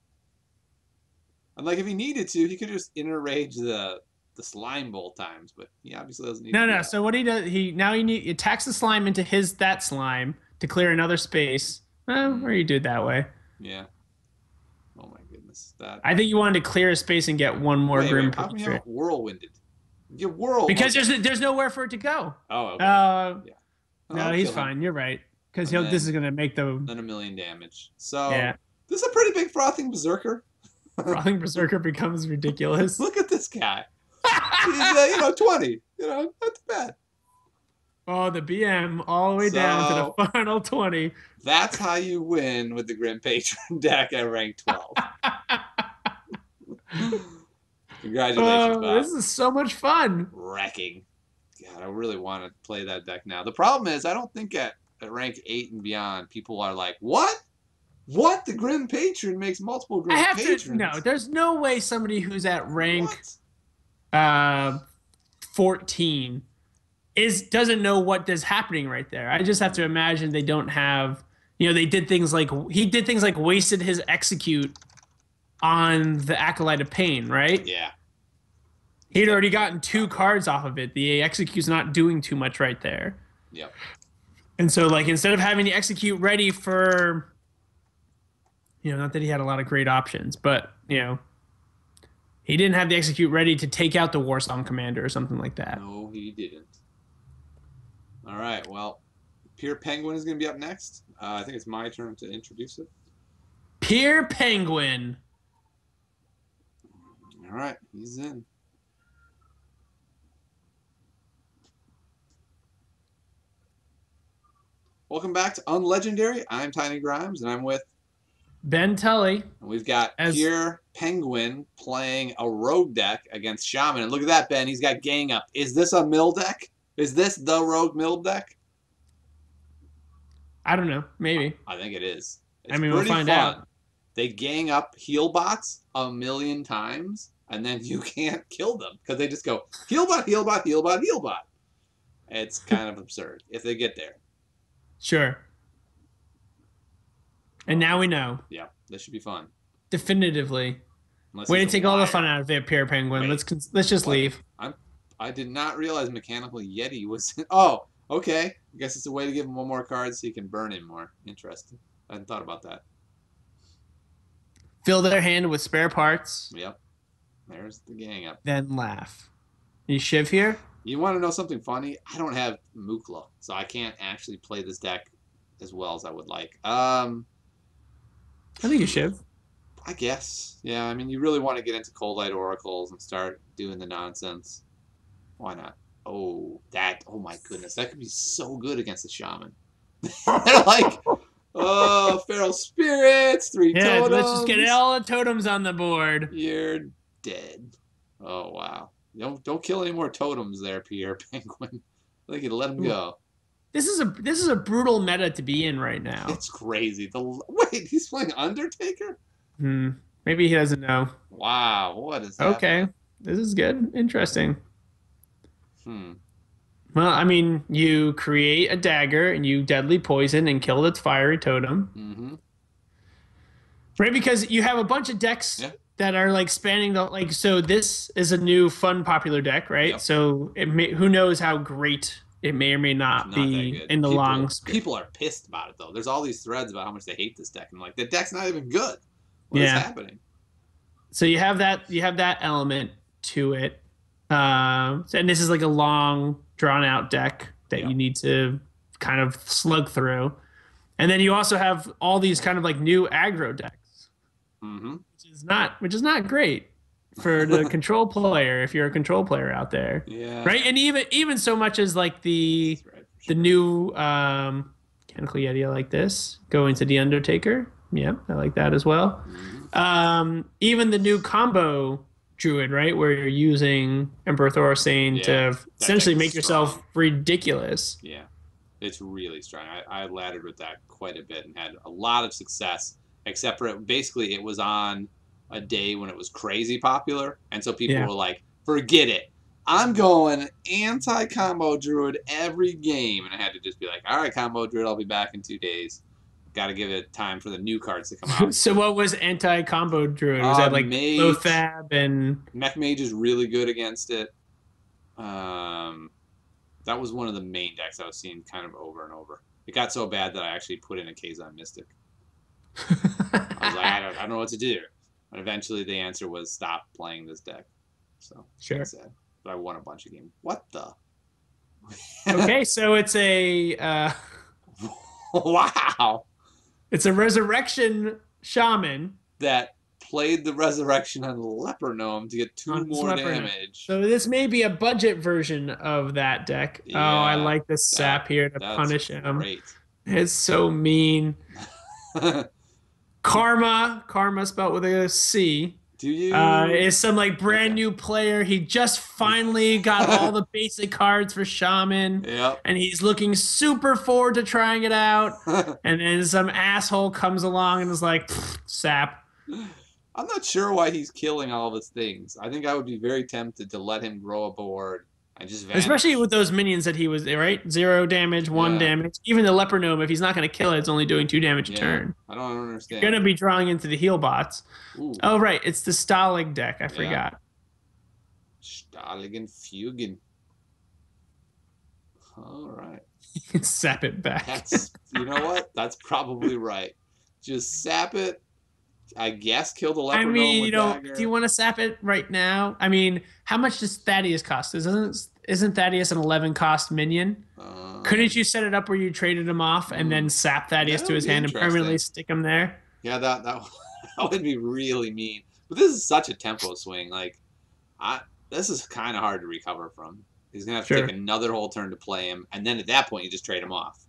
And like if he needed to, he could just Inner Rage the slime both times, but he obviously doesn't need. No. So what he does, he attacks the slime into that slime to clear another space. Or you do it that way. Yeah. Oh my goodness, I think you wanted to clear a space and get one more Grim Patron. How come you whirlwinded? You whirl because there's nowhere for it to go. Oh. Okay. Yeah. No, he's fine. You're right. Because this is gonna make then 1 million damage. So this is a pretty big Frothing Berserker. Frothing Berserker becomes ridiculous. Look at this guy. He's 20. Not too bad. Oh, the BM all the way down to the final 20. That's how you win with the Grim Patron deck at rank 12. Congratulations, Bob. This is so much fun. Wrecking. God, I really want to play that deck now. The problem is I don't think at at rank 8 and beyond, people are like, what? What? The Grim Patron makes multiple I Grim have to no. Patrons? There's no way somebody who's at rank What? uh 14 is doesn't know what is happening right there. I just have to imagine they don't have, they did things like he did things like wasted his execute on the Acolyte of Pain, right? Yeah. He'd already gotten 2 cards off of it. The execute's not doing too much right there. Yep. And so like instead of having the execute ready for, not that he had a lot of great options, but he didn't have the execute ready to take out the Warsong Commander or something like that. No, he didn't. All right. Well, Pure Penguin is going to be up next. I think it's my turn to introduce it. Pure Penguin. All right. He's in. Welcome back to Unlegendary. I'm Tiny Grimes, and I'm with Ben Tully. And we've got Pure Penguin playing a rogue deck against Shaman. And look at that, Ben. He's got Gang Up. Is this a mill deck? Is this the rogue mill deck? I don't know. Maybe. I think it is. It's we'll find out. They gang up heal bots 1,000,000 times, and then you can't kill them because they just go heal bot, heal bot, heal bot, heal bot. It's kind of absurd if they get there. Sure. And now we know. Yeah, this should be fun. Definitively. Way to take all the fun out of it, Pure Penguin. Wait, let's just leave. I did not realize Mechanical Yeti was... Oh, okay. I guess it's a way to give him one more card so you can burn him more. Interesting. I hadn't thought about that. Fill their hand with spare parts. Yep. There's the gang up. Then laugh. You Shiv here? You want to know something funny? I don't have Mukla, so I can't actually play this deck as well as I would like. I think you Shiv. I guess. Yeah, I mean, you really want to get into Cold Light Oracles and start doing the nonsense. Why not? Oh my goodness. That could be so good against the Shaman. They're like, oh, Feral Spirits, 3 totems. Let's just get all the totems on the board. You're dead. Oh, wow. Don't kill any more totems there, Pierre Penguin. I think you let him go. This is a brutal meta to be in right now. It's crazy. Wait, he's playing Undertaker? Maybe he doesn't know. Wow, what is that? Okay, this is good. Interesting. Well, I mean, you create a dagger and you deadly poison and kill its fiery totem. Right, because you have a bunch of decks that are like spanning the So this is a new, fun, popular deck, right? Yep. So who knows how great it may or may not be in the long. People are pissed about it though. There's all these threads about how much they hate this deck. I'm like, the deck's not even good. What is happening? So you have that element to it. And this is like a long, drawn-out deck that you need to kind of slug through. And then you also have all these kind of like new aggro decks, which is not great for the control player if you're a control player out there. Yeah. Right? And even so much as like the new Mechanical Yeti, I like this. Go into the Undertaker. Yeah, I like that as well. Even the new combo Druid, right, where you're using Emperor Thorstein to essentially make yourself ridiculous. Yeah, it's really strong. I laddered with that quite a bit and had a lot of success, except for basically it was on a day when it was crazy popular, and so people were like, forget it. I'm going anti-combo Druid every game, and I had to just be like, all right, combo Druid, I'll be back in 2 days. Got to give it time for the new cards to come out. So what was anti-combo Druid? Was that like Lothab and... Mech Mage is really good against it. That was one of the main decks I was seeing kind of over and over. It got so bad that I actually put in a Kazon Mystic. I was like, I don't know what to do. And eventually the answer was stop playing this deck. So sure. Sad. But I won a bunch of games. What the? Okay, so it's a... Wow. It's a Resurrection Shaman that played the Resurrection on Leper Gnome to get 2 more damage. So this may be a budget version of that deck. Yeah, I like the sap here to punish him. Great. It's so mean. Karma spelled with a C. Do you? Is some like brand Okay. new player. He just finally got all the basic cards for Shaman, Yep. and he's looking super forward to trying it out. And then some asshole comes along and is like, "Pfft, sap. I'm not sure why he's killing all of his things. I think I would be very tempted to let him grow a board and just Especially vanish. with those minions that he was, right? 0 damage, one Yeah. damage. Even the Leper Gnome, if he's not going to kill it, it's only doing 2 damage a Yeah. turn. I don't You're going understand. to be drawing into the heal bots. Ooh. Oh, right. It's the Stalag deck. I Yeah. forgot. Staligen Fugen. All right. Sap it back. You know what? That's probably right. Just sap it. I guess kill the I leper gnome mean, with do you dagger. want to sap it right now? I mean, how much does Thaddeus cost? Isn't Thaddeus an 11 cost minion? Couldn't Um, you set it up where you traded him off and then sap Thaddeus that to would his be hand and permanently interesting. stick him there? Yeah, that that would be really mean. But this is such a tempo swing. Like, I this is kind of hard to recover from. He's gonna have to take Sure. another whole turn to play him, and then at that point you just trade him off.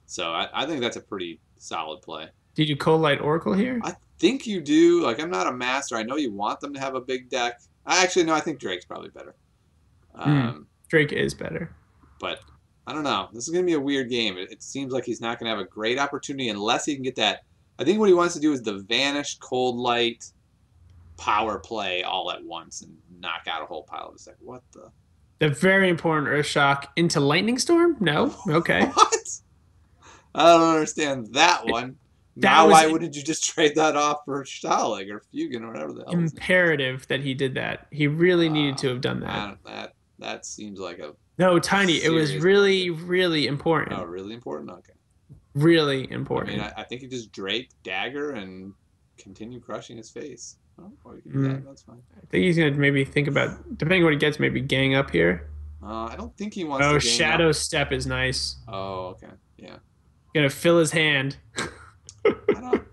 So I think that's a pretty solid play. Do you do Cold Light Oracle here? I think you do. Like, I'm not a master. I know you want them to have a big deck. I actually no. I think Drake's probably better. Hmm. Um, Drake is better. but I don't know. This is gonna be a weird game. It seems like he's not gonna have a great opportunity unless he can get that. I think what he wants to do is the vanish, cold light, power play all at once and knock out a whole pile of his deck. What the? The very important Earth Shock into Lightning Storm? No? Okay. What? I don't understand that one. That Now, was why wouldn't you just trade that off for Stalag or Fugan or whatever the hell his name is? imperative that he did that. He really needed to have done that. That seems like a No, Tiny, it was serious really, blunder. really Oh, important. really important? Okay. Really I mean, important. I think you just Drake dagger and continue crushing his face. Oh, or you can do Mm. that. That's fine. I think he's gonna maybe think about, depending on what he gets, maybe gang up here. I don't think he wants to Oh, gang up. Shadow Step is nice. Oh, okay. Yeah. Gonna fill his hand. I don't.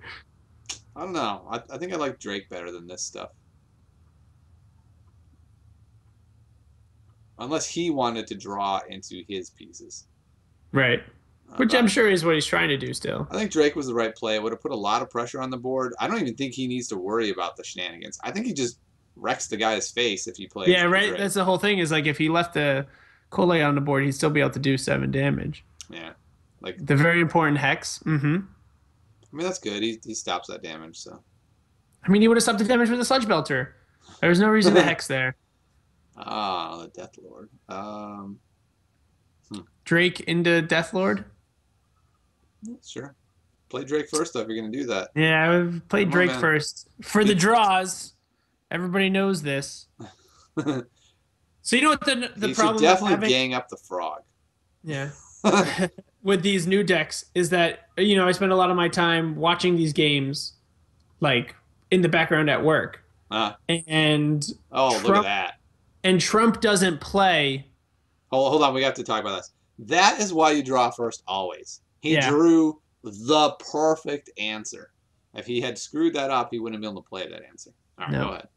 I don't know. I think I like Drake better than this stuff. Unless he wanted to draw into his pieces. Right. Which I'm But sure is what he's trying to do still. I think Drake was the right play. It would have put a lot of pressure on the board. I don't even think he needs to worry about the shenanigans. I think he just wrecks the guy's face if he plays Yeah, right. Drake. That's the whole thing is like if he left the Colette on the board, he'd still be able to do 7 damage. Yeah. Like, The very important Hex. Mm-hmm. I mean, that's good. He stops that damage, so. I mean, he would have stopped the damage with the Sludge Belter. There's no reason to Hex there. Ah, the Death Lord. Drake into Death Lord. Sure. Play Drake first, though, if you're going to do that. Yeah, I would play Come on, Drake man. first for the draws. Everybody knows this. So you know what the You should problem with definitely having gang up the frog. yeah with these new decks is that I spend a lot of my time watching these games like in the background at work Ah, and oh, look at Trump that. and Trump doesn't play. Hold on. We have to talk about this. That is why you draw first always. He Yeah. drew the perfect answer. If he had screwed that up, he wouldn't have been able to play that answer. All right, No. go ahead.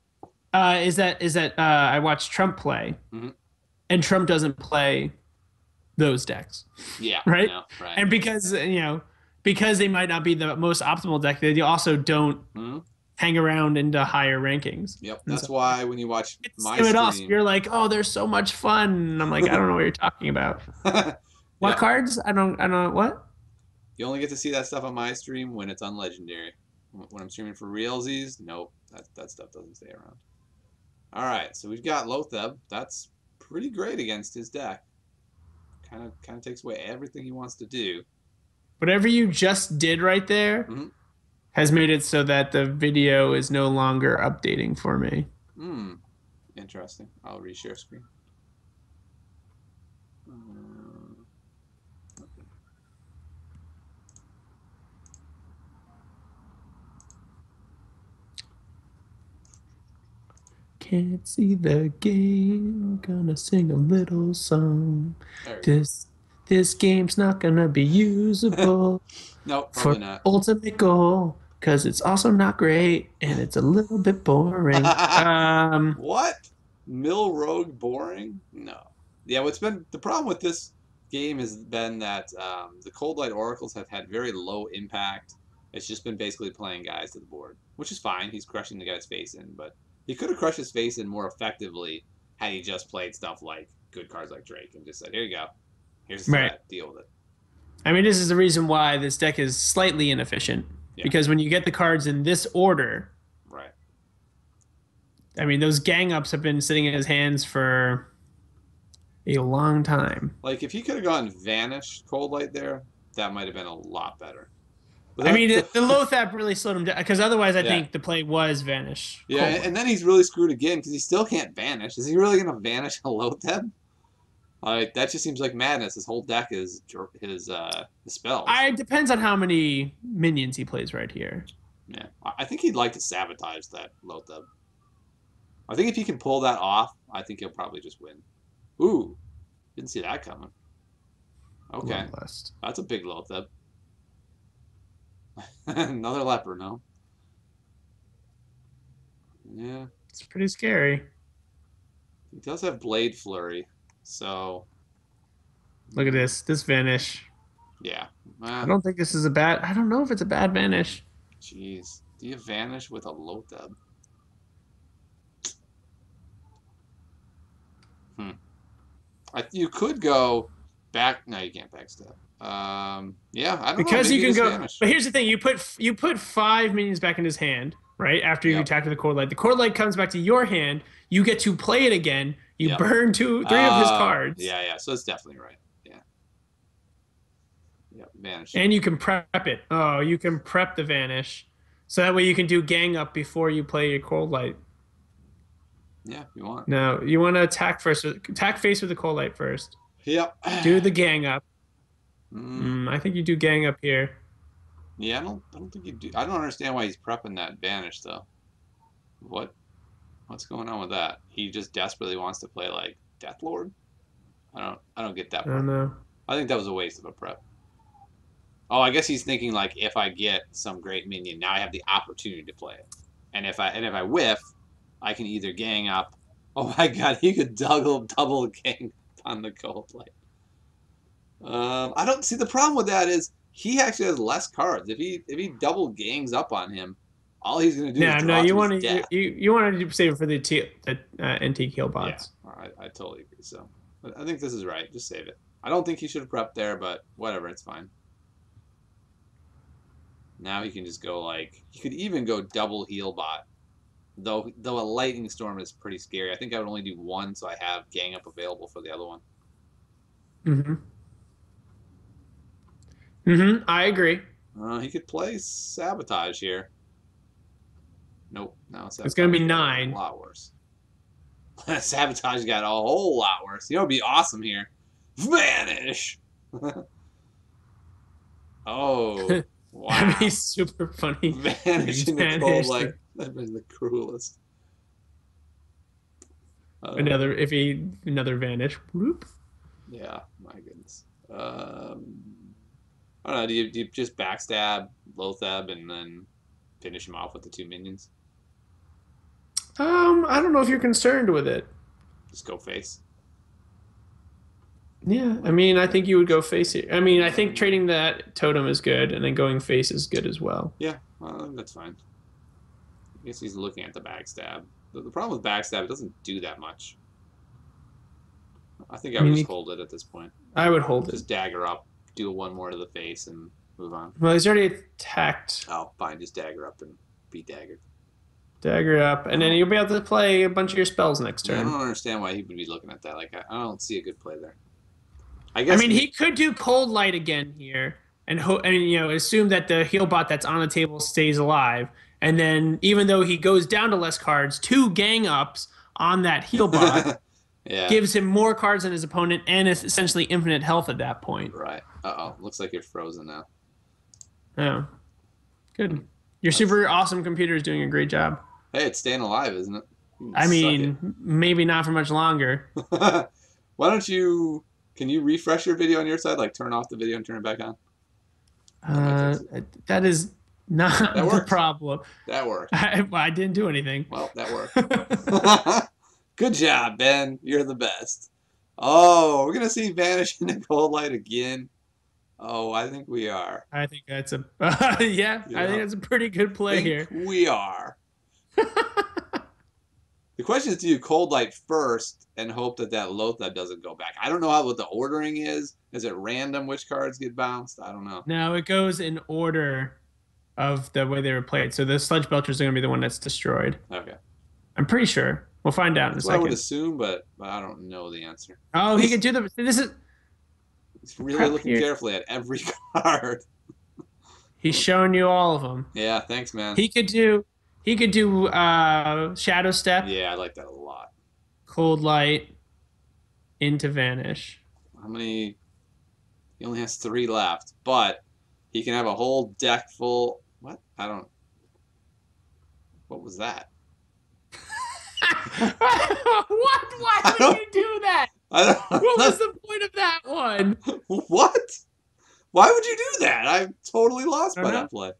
Is that I watch Trump play Mhm. and Trump doesn't play those decks. Yeah. Right? No, right. And because they might not be the most optimal deck, they also don't Mhm. hang around into higher rankings. Yep. And That's so why when you watch my skim it off, stream, you're like, oh, they're so much fun. And I'm like, I don't know what you're talking about. What Yeah. cards? I don't what? You only get to see that stuff on my stream when it's Unlegendary. When I'm streaming for realsies, nope, that stuff doesn't stay around. All right, so we've got Lotheb. That's pretty great against his deck. Kind of takes away everything he wants to do. Whatever you just did right there Mhm. has made it so that the video is no longer updating for me. Hmm. Interesting. I'll reshare screen. Can't see the game. Gonna sing a little song. There we go. This game's not gonna be usable Nope, for probably not. ultimate goal because it's also not great and it's a little bit boring. What? Mill Rogue boring? No. Yeah, what's been the problem with this game has been that the Cold Light Oracles have had very low impact. It's just been basically playing guys to the board, which is fine. He's crushing the guy's face in, but he could have crushed his face in more effectively had he just played stuff like good cards like Drake and just said, "Here you go, here's a Right. threat, deal with it." I mean, this is the reason why this deck is slightly inefficient. Yeah. Because when you get the cards in this order, Right. I mean, those gang ups have been sitting in his hands for a long time. Like if he could have gone Vanish Cold Light there, that might have been a lot better. But I mean, that, the Lothap really slowed him down because otherwise, I Yeah. think the play was Vanish. yeah, and then he's really screwed again because he still can't vanish. Is he really gonna vanish a Lotheb? Like that just seems like madness. His whole deck is his spells. It depends on how many minions he plays right here. Yeah, I think he'd like to sabotage that Lotheb. I think if he can pull that off, I think he'll probably just win. Ooh, didn't see that coming. Okay, Bloodlust. that's a big Lotheb. Another leper, no? Yeah, It's pretty scary. he does have Blade Flurry, so Look at this. This Vanish. yeah. I don't think this is a bad. I don't know if it's a bad Vanish. Jeez, do you vanish with a Lotheb? You could go back. No, you can't backstab. Yeah, I don't know. Because Maybe you can just go. vanish. But here's the thing: you put 5 minions back in his hand, right? After you Yep. attack with the Cord Light. The Cord Light comes back to your hand. You get to play it again. You Yep. burn 3 of his cards. Yeah, so it's definitely right. Yeah. Yep, vanish. And you can prep it. Oh, you can prep the Vanish. So that way you can do gang up before you play your Cold Light. Yeah, you want. No, you want to attack first. Attack face with the Cold Light first. Yep. Do the gang up. Mm, I think you do gang up here. yeah, I don't think you do. I don't understand why he's prepping that vanish though. What's going on with that? He just desperately wants to play like Death Lord. I don't get that I don't part. know. I think that was a waste of a prep. Oh, I guess he's thinking like if I get some great minion, now I have the opportunity to play it. And if I whiff, I can either gang up. Oh my god, he could double gang on the Cold Light. I don't see the problem with that is he actually has less cards. If he double gangs up on him, all he's gonna do is draw you to want his to death. you want to save it for the antique heal bots. Yeah, I totally agree. So I think this is right. Just save it. I don't think he should have prepped there, but whatever, it's fine. Now he can just go like he could even go double heal bot. Though a lightning storm is pretty scary. I think I would only do one, so I have gang up available for the other one. I agree. He could play sabotage here. Nope. No, It's gonna be got 9. A lot worse. Sabotage got a whole lot worse. You know, it'd be awesome here. Vanish. Oh, wow. That'd be super funny. Vanish in the cold light. That'd be the cruelest. Another Vanish. Whoop. Yeah, my goodness. I don't know. Do you just backstab Lothab and then finish him off with the 2 minions? I don't know if you're concerned with it. Just go face. Yeah, I mean, I think you would go face here. I mean, I think trading that totem is good, and then going face is good as well. Yeah, that's fine. I guess he's looking at the backstab. The problem with backstab, it doesn't do that much. I think I would just hold it at this point. I would hold Just dagger up, do 1 more to the face, and move on. Well, he's already attacked. Oh, fine. Just dagger up and be daggered. Dagger up, and then you'll be able to play a bunch of your spells next Yeah, I turn. don't understand why he would be looking at that. Like, I don't see a good play there. I guess. I mean, he could do Cold Light again here, and assume that the heal bot that's on the table stays alive, and then even though he goes down to less cards, 2 gang ups on that heal bot yeah. gives him more cards than his opponent, and it's essentially infinite health at that point. Right. Uh-oh. Looks like you're frozen now. Oh, good. Your super awesome computer is doing a great job. Hey, it's staying alive, isn't it? I mean, maybe not for much longer. Why don't you... Can you refresh your video on your side? Like, turn off the video and turn it back on? That is not the problem. That worked. I didn't do anything. Well, that worked. Good job, Ben. You're the best. Oh, we're going to see Vanish in the Cold Light again. Oh, I think we are. I think that's a yeah. I think Yeah, that's a pretty good play think here. we are. The question is, do you cold light first and hope that that Lothab doesn't go back? I don't know what the ordering is. Is it random which cards get bounced? I don't know. No, it goes in order of the way they were played. So the Sludge Belcher's going to be the one that's destroyed. Okay. I'm pretty sure. We'll find out in a That's what I would second. assume, but I don't know the answer. Oh, he could do the. This is He's really prep looking here. carefully at every card. He's showing you all of them. Yeah, thanks, man. He could do. He could do Shadow Step, Yeah, I like that a lot. Cold Light, into Vanish. How many? He only has 3 left, but he can have a whole deck full. What? I don't. What was that? What? Why I would don't. you do that? I What don't. was the point of that one? What? Why would you do that? I'm totally lost I by don't know. that play.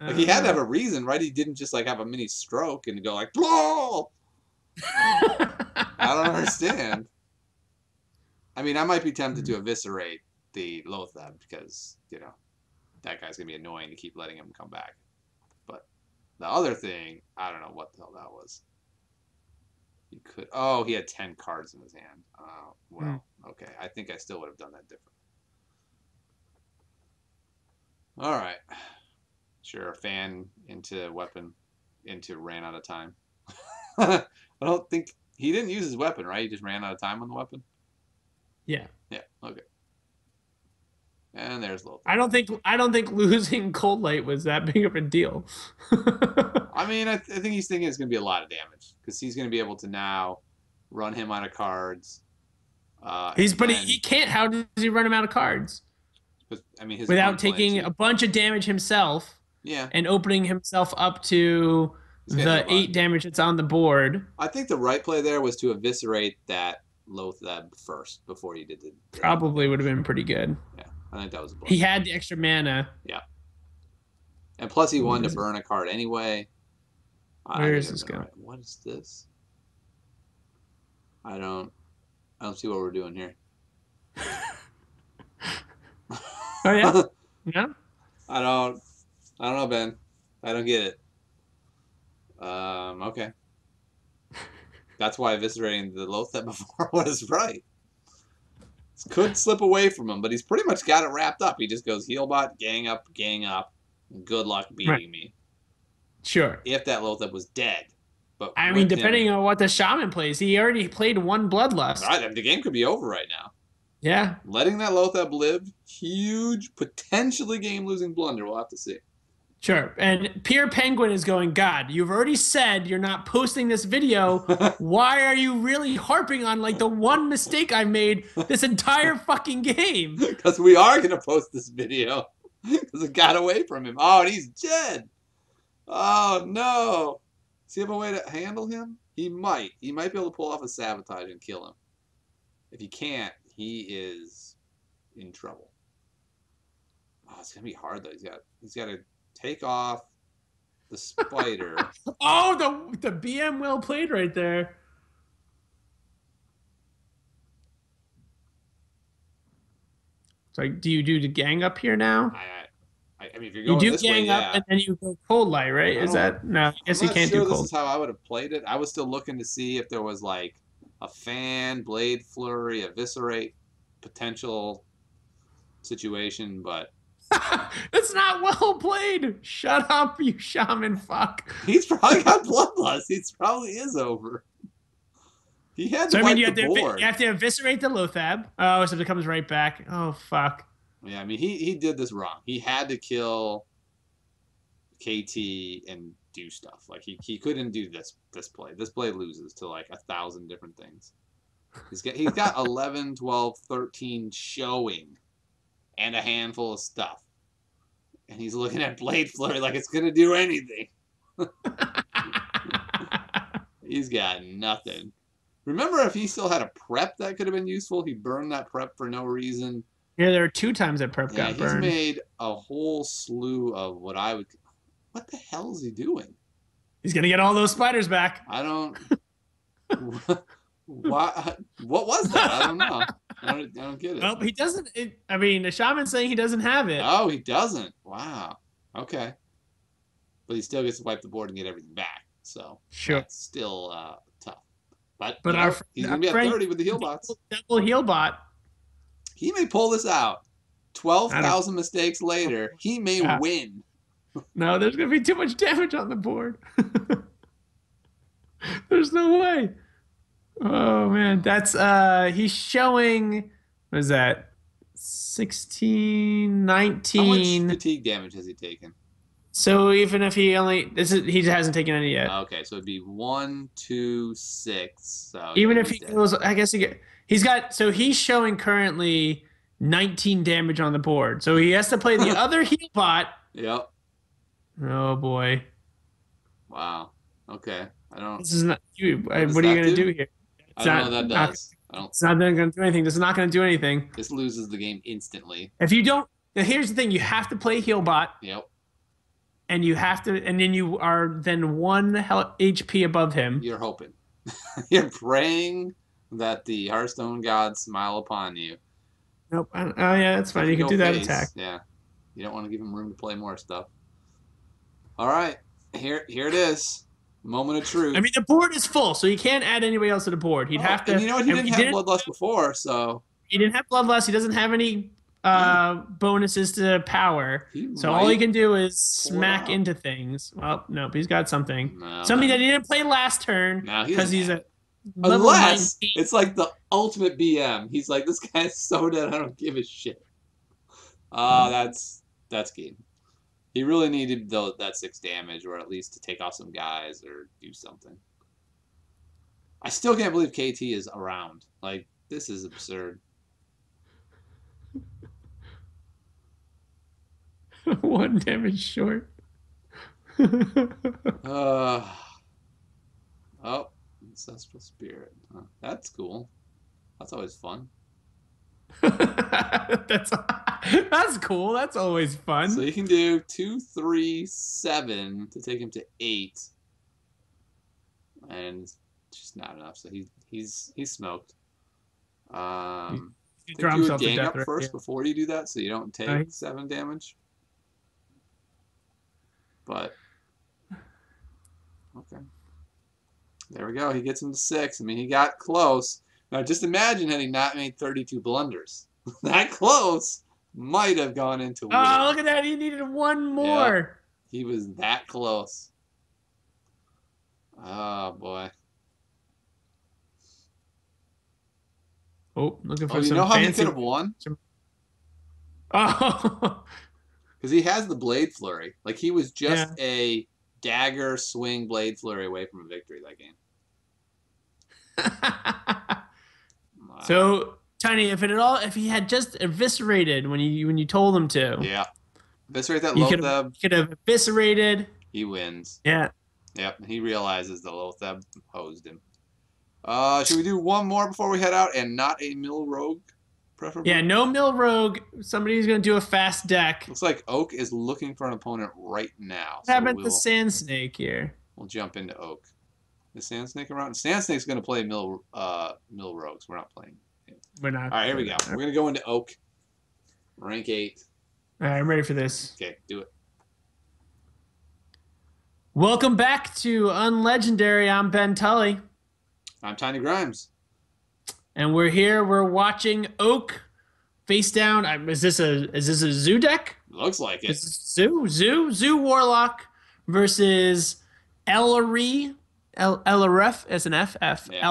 I Like he don't had to have know. a reason, right? He didn't just like have a mini stroke and go like, "Whoa!" I don't understand. I mean, I might be tempted to eviscerate the Lothab because that guy's gonna be annoying to keep letting him come back. But the other thing, I don't know what the hell that was. He could. Oh, he had 10 cards in his hand. Oh, well, okay. I think I still would have done that different. All right. Sure, fan into weapon into ran out of time. I don't think he didn't use his weapon, right? He just ran out of time on the weapon. Yeah. Yeah. Okay. And there's Lothar. I don't think losing Cold Light was that big of a deal. I mean, I think he's thinking it's going to be a lot of damage because he's going to be able to now run him out of cards. He can't. How does he run him out of cards I mean, his without opponent's playing taking cheap. a bunch of damage himself Yeah, and opening himself up to he's getting hit the a lot. 8 damage that's on the board? I think the right play there was to eviscerate that Lothab first before you did the. Probably would have been pretty good. Yeah, I think that was a He bluff. had the extra mana. Yeah, and plus he What wanted to is it? burn a card anyway. Where think is it this would've been going? right. What is this? I don't see what we're doing here. Oh yeah, yeah. I don't know, Ben. I don't get it. Okay. That's why eviscerating the Lothep before was right. Could slip away from him, but he's pretty much got it wrapped up. He just goes Healbot, gang up, good luck beating Right. me. Sure. If that Lothep was dead. But I mean, depending on what the shaman plays, he already played 1 Bloodlust. Right, the game could be over right now. Yeah. Letting that Lothep live, huge, potentially game-losing blunder. We'll have to see. Sure. And Pierre Penguin is going, God, you've already said you're not posting this video. Why are you really harping on like the one mistake I made this entire fucking game? Because we are going to post this video. Because it got away from him. Oh, and he's dead. Oh, no. Does he have a way to handle him? He might. He might be able to pull off a sabotage and kill him. If he can't, he is in trouble. Oh, it's going to be hard, though. He's got to take off the spider. Oh, the BM well played right there. It's like, do you do the gang up here now? I mean, if you're You going do this gang way, up yeah. and then you go cold light, right? Is that no? I guess I'm you not can't sure do this cold. is how I would have played it. I was still looking to see if there was like a fan, blade flurry, eviscerate potential situation, but That's not well played. Shut up, you shaman fuck. he's probably got bloodlust. He probably is over. He had So to I mean, wipe the board. you have to eviscerate the Lothab. Oh, so it comes right back. Oh fuck. Yeah, I mean, he did this wrong. He had to kill KT and do stuff. Like he couldn't do this play. This play loses to like 1,000 different things. He's got 11, 12, 13 showing and a handful of stuff. And he's looking at Blade Flurry like it's gonna do anything. He's got nothing. Remember, if he still had a prep that could have been useful, he burned that prep for no reason. Yeah, there are 2 times that prep got burned. He's made a whole slew of what the hell is he doing? He's gonna get all those spiders back. I don't. What was that? I don't know. I don't get it. Well, he doesn't. I mean, the shaman's saying he doesn't have it. Oh, he doesn't. Wow. Okay. But he still gets to wipe the board and get everything back. So Sure. that's still tough. But But he's our gonna be at friend 30 with the heal bots. double heal bot. He may pull this out. I don't. 12,000 mistakes later, he may Yeah. win. No, there's gonna be too much damage on the board. There's no way. Oh man, that's he's showing what is that? 16, How much 19. fatigue damage has he taken? So even if he only he hasn't taken any yet. Okay, so it'd be 1, 2, 6. So Even yeah, if he's he dead. goes, I guess he's got so he's showing currently 19 damage on the board. So he has to play the other heal bot. Yep. Oh boy. Wow. Okay. I don't. This is not you. What What does are you that gonna do? do here? I don't know what that does. I don't. It's not gonna do anything. This is not gonna do anything. This loses the game instantly. If you don't, now here's the thing: you have to play heal bot, Yep. and you have to, and then you are then one HP above him. You're hoping. You're praying that the Hearthstone gods smile upon you. Nope. Oh yeah, that's fine. You can Go do that face. attack. Yeah. You don't want to give him room to play more stuff. All right. Here it is. Moment of truth. I mean, the board is full, so you can't add anybody else to the board. He'd have to. And you know what? He and didn't have Bloodlust before, so He didn't have bloodlust. He doesn't have any bonuses to power. he So all he can do is pull it smack out. into things. Well, nope, he's got something. No, Something that he didn't play last turn No, he because doesn't he's have a level Unless 19. it's like the ultimate BM. He's like, this guy's so dead, I don't give a shit. That's game. He really needed that 6 damage, or at least to take off some guys or do something. I still can't believe KT is around. Like, this is absurd. One damage short. Oh, Ancestral Spirit. Huh. That's cool. That's always fun. That's cool. That's always fun. So you can do 2, 3, 7 to take him to 8, and it's just not enough. So he's smoked. He Think draw you would himself to gang death up right first here. before you do that, so you don't take Right. 7 damage. But okay, there we go. He gets him to 6. I mean, he got close. Now, just imagine had he not made 32 blunders. That close might have gone into win. Oh, look at that! He needed one more. He was that close. Oh boy. Oh, looking for Oh, you some know how he fancy. could have won? Oh. Because he has the Blade Flurry. Like, he was just a dagger swing Blade Flurry away from a victory that game. Wow. So Tiny, if he had just eviscerated when you told him to, Yeah. Eviscerate that you Lotheb. could have eviscerated. He wins. Yeah. Yep. He realizes the Lotheb hosed him. Should we do one more before we head out, and not a mill rogue, preferably? Yeah. No mill rogue. Somebody's gonna do a fast deck. Looks like Oak is looking for an opponent right now. What happened to Sand Snake here? We'll jump into Oak. Is Sand Snake around? Sand Snake's going to play mill rogues. We're not playing him. We're not. All right, here we go. We're going to go into Oak. Rank 8. All right, I'm ready for this. Okay, do it. Welcome back to Unlegendary. I'm Ben Tully, I'm Tiny Grimes. and we're here. We're watching Oak face down. Is this a zoo deck? Looks like it. Is this Zoo Warlock versus Ellery. Eloref as an FF. Yeah,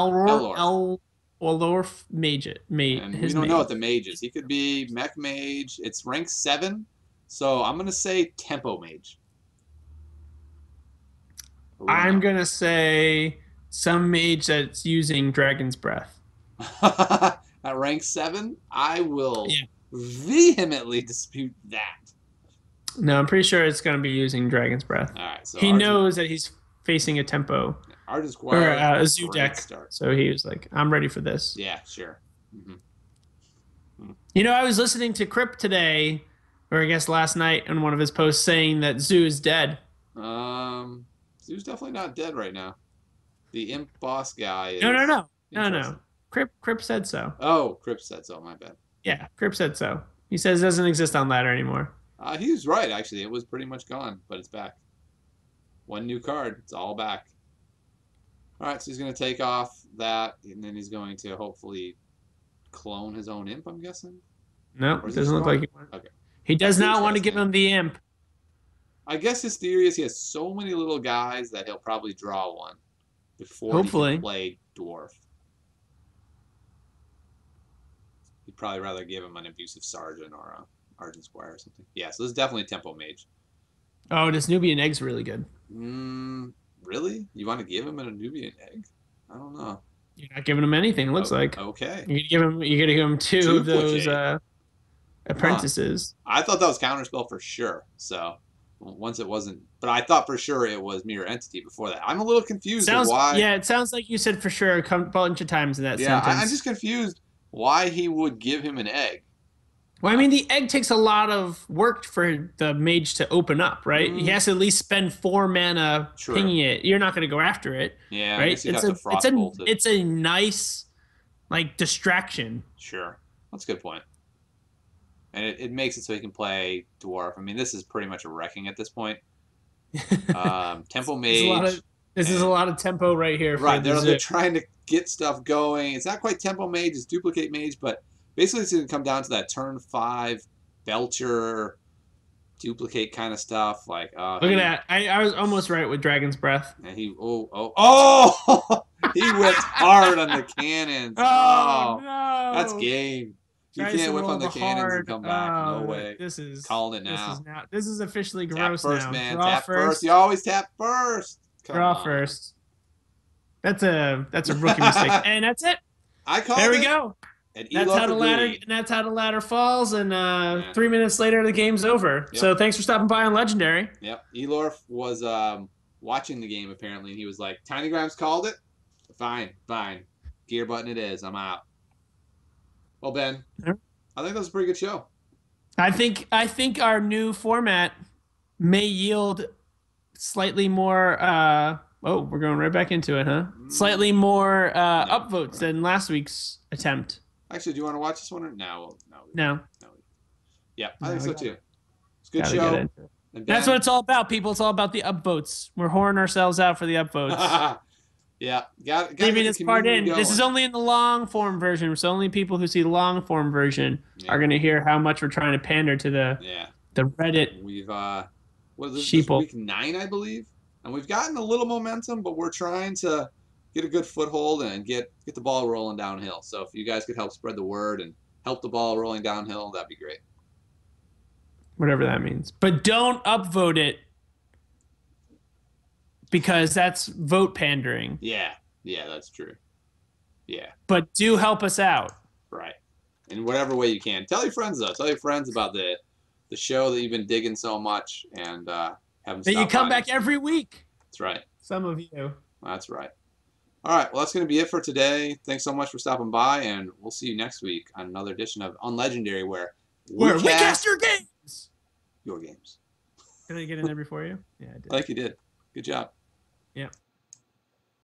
Elorf Mage. And we don't know what the mage is. He could be Mech Mage. It's rank 7, so I'm going to say Tempo Mage. I'm going to say some mage that's using Dragon's Breath. At rank 7, I will vehemently dispute that. No, I'm pretty sure it's going to be using Dragon's Breath. All right, so he knows that he's facing a tempo Artist or Squire, a zoo deck. So he was like, I'm ready for this. Yeah, sure. You know, I was listening to Crypt today, or I guess last night, in one of his posts saying that Zoo is dead. Zoo's definitely not dead right now. The imp boss guy is... No. No, Interesting. no. Crip said so. Oh, Cripps said so. My bad. Yeah, Crip said so. He says it doesn't exist on ladder anymore. He was right, actually. It was pretty much gone, but it's back. One new card. It's all back. All right, so he's going to take off that, and then he's going to hopefully clone his own imp, I'm guessing? No, Or is it he doesn't look strong? like he wants. Okay. He does That's not want to give interesting. him the imp. I guess his theory is he has so many little guys that he'll probably draw one before he can Hopefully. play dwarf. He'd probably rather give him an abusive sergeant or a argent squire or something. Yeah, so this is definitely a tempo mage. Oh, this Nubian egg's really good. Really? You want to give him an Nubian egg? I don't know. You're not giving him anything, it looks Oh, like. okay. You're gonna give him two of those Duplicate. Huh. apprentices. I thought that was counterspell for sure. So once it wasn't, but I thought for sure it was mirror entity before that. I'm a little confused of why. It sounds like you said for sure a bunch of times in that Yeah, I'm sentence. just confused why he would give him an egg. Well, I mean, the egg takes a lot of work for the mage to open up, right? He has to at least spend 4 mana True. pinging it. You're not going to go after it, Yeah, I right? guess you'd have to frostbolt it. It's a nice like distraction. Sure, that's a good point. And it makes it so he can play dwarf. I mean, this is pretty much a wrecking at this point. Tempo mage. This is a lot of tempo right here. Right, they're trying to get stuff going. It's not quite tempo mage, it's duplicate mage, but basically it's going to come down to that turn 5 belcher duplicate kind of stuff. Like, look at that! I was almost right with Dragon's Breath. And he he whipped hard on the cannons. Oh no, that's game. You can't whip on the cannons and come back. No way. This is calling it now. This is officially Tap gross first, now. man. Draw Tap first. first. You always tap first. Draw first. That's a rookie mistake, and that's it. I called There we it. go. That's how the ladder falls, and 3 minutes later the game's over. Yep. So thanks for stopping by on Legendary. Yep. Elorf was watching the game apparently, and he was like, "Tinygrams called it. Fine. Gear button it is. I'm out." Well, Ben, I think that was a pretty good show. I think our new format may yield slightly more. We're going right back into it, huh? Slightly more upvotes than last week's attempt. Actually, do you want to watch this one or no? No. Yeah, I think so too. It's a good show. That's what it's all about, people. It's all about the upvotes. We're whoring ourselves out for the upvotes. Yeah, got leaving this part in. This is only in the long form version, so only people who see the long form version are going to hear how much we're trying to pander to the Reddit. We've what is this? Sheeple. Week 9, I believe, and we've gotten a little momentum, but we're trying to get a good foothold and get the ball rolling downhill. So if you guys could help spread the word and help the ball rolling downhill, that'd be great. Whatever that means. But don't upvote it, because that's vote pandering. Yeah, that's true. Yeah. But do help us out. Right. In whatever way you can. Tell your friends, though. Tell your friends about the show that you've been digging so much, and have them that you come back every week. That's right. Some of you. That's right. All right. Well, that's going to be it for today. Thanks so much for stopping by, and we'll see you next week on another edition of Unlegendary, where we cast your games. Your games. Did I get in there before you? Yeah, I did. I think you did. Good job. Yeah.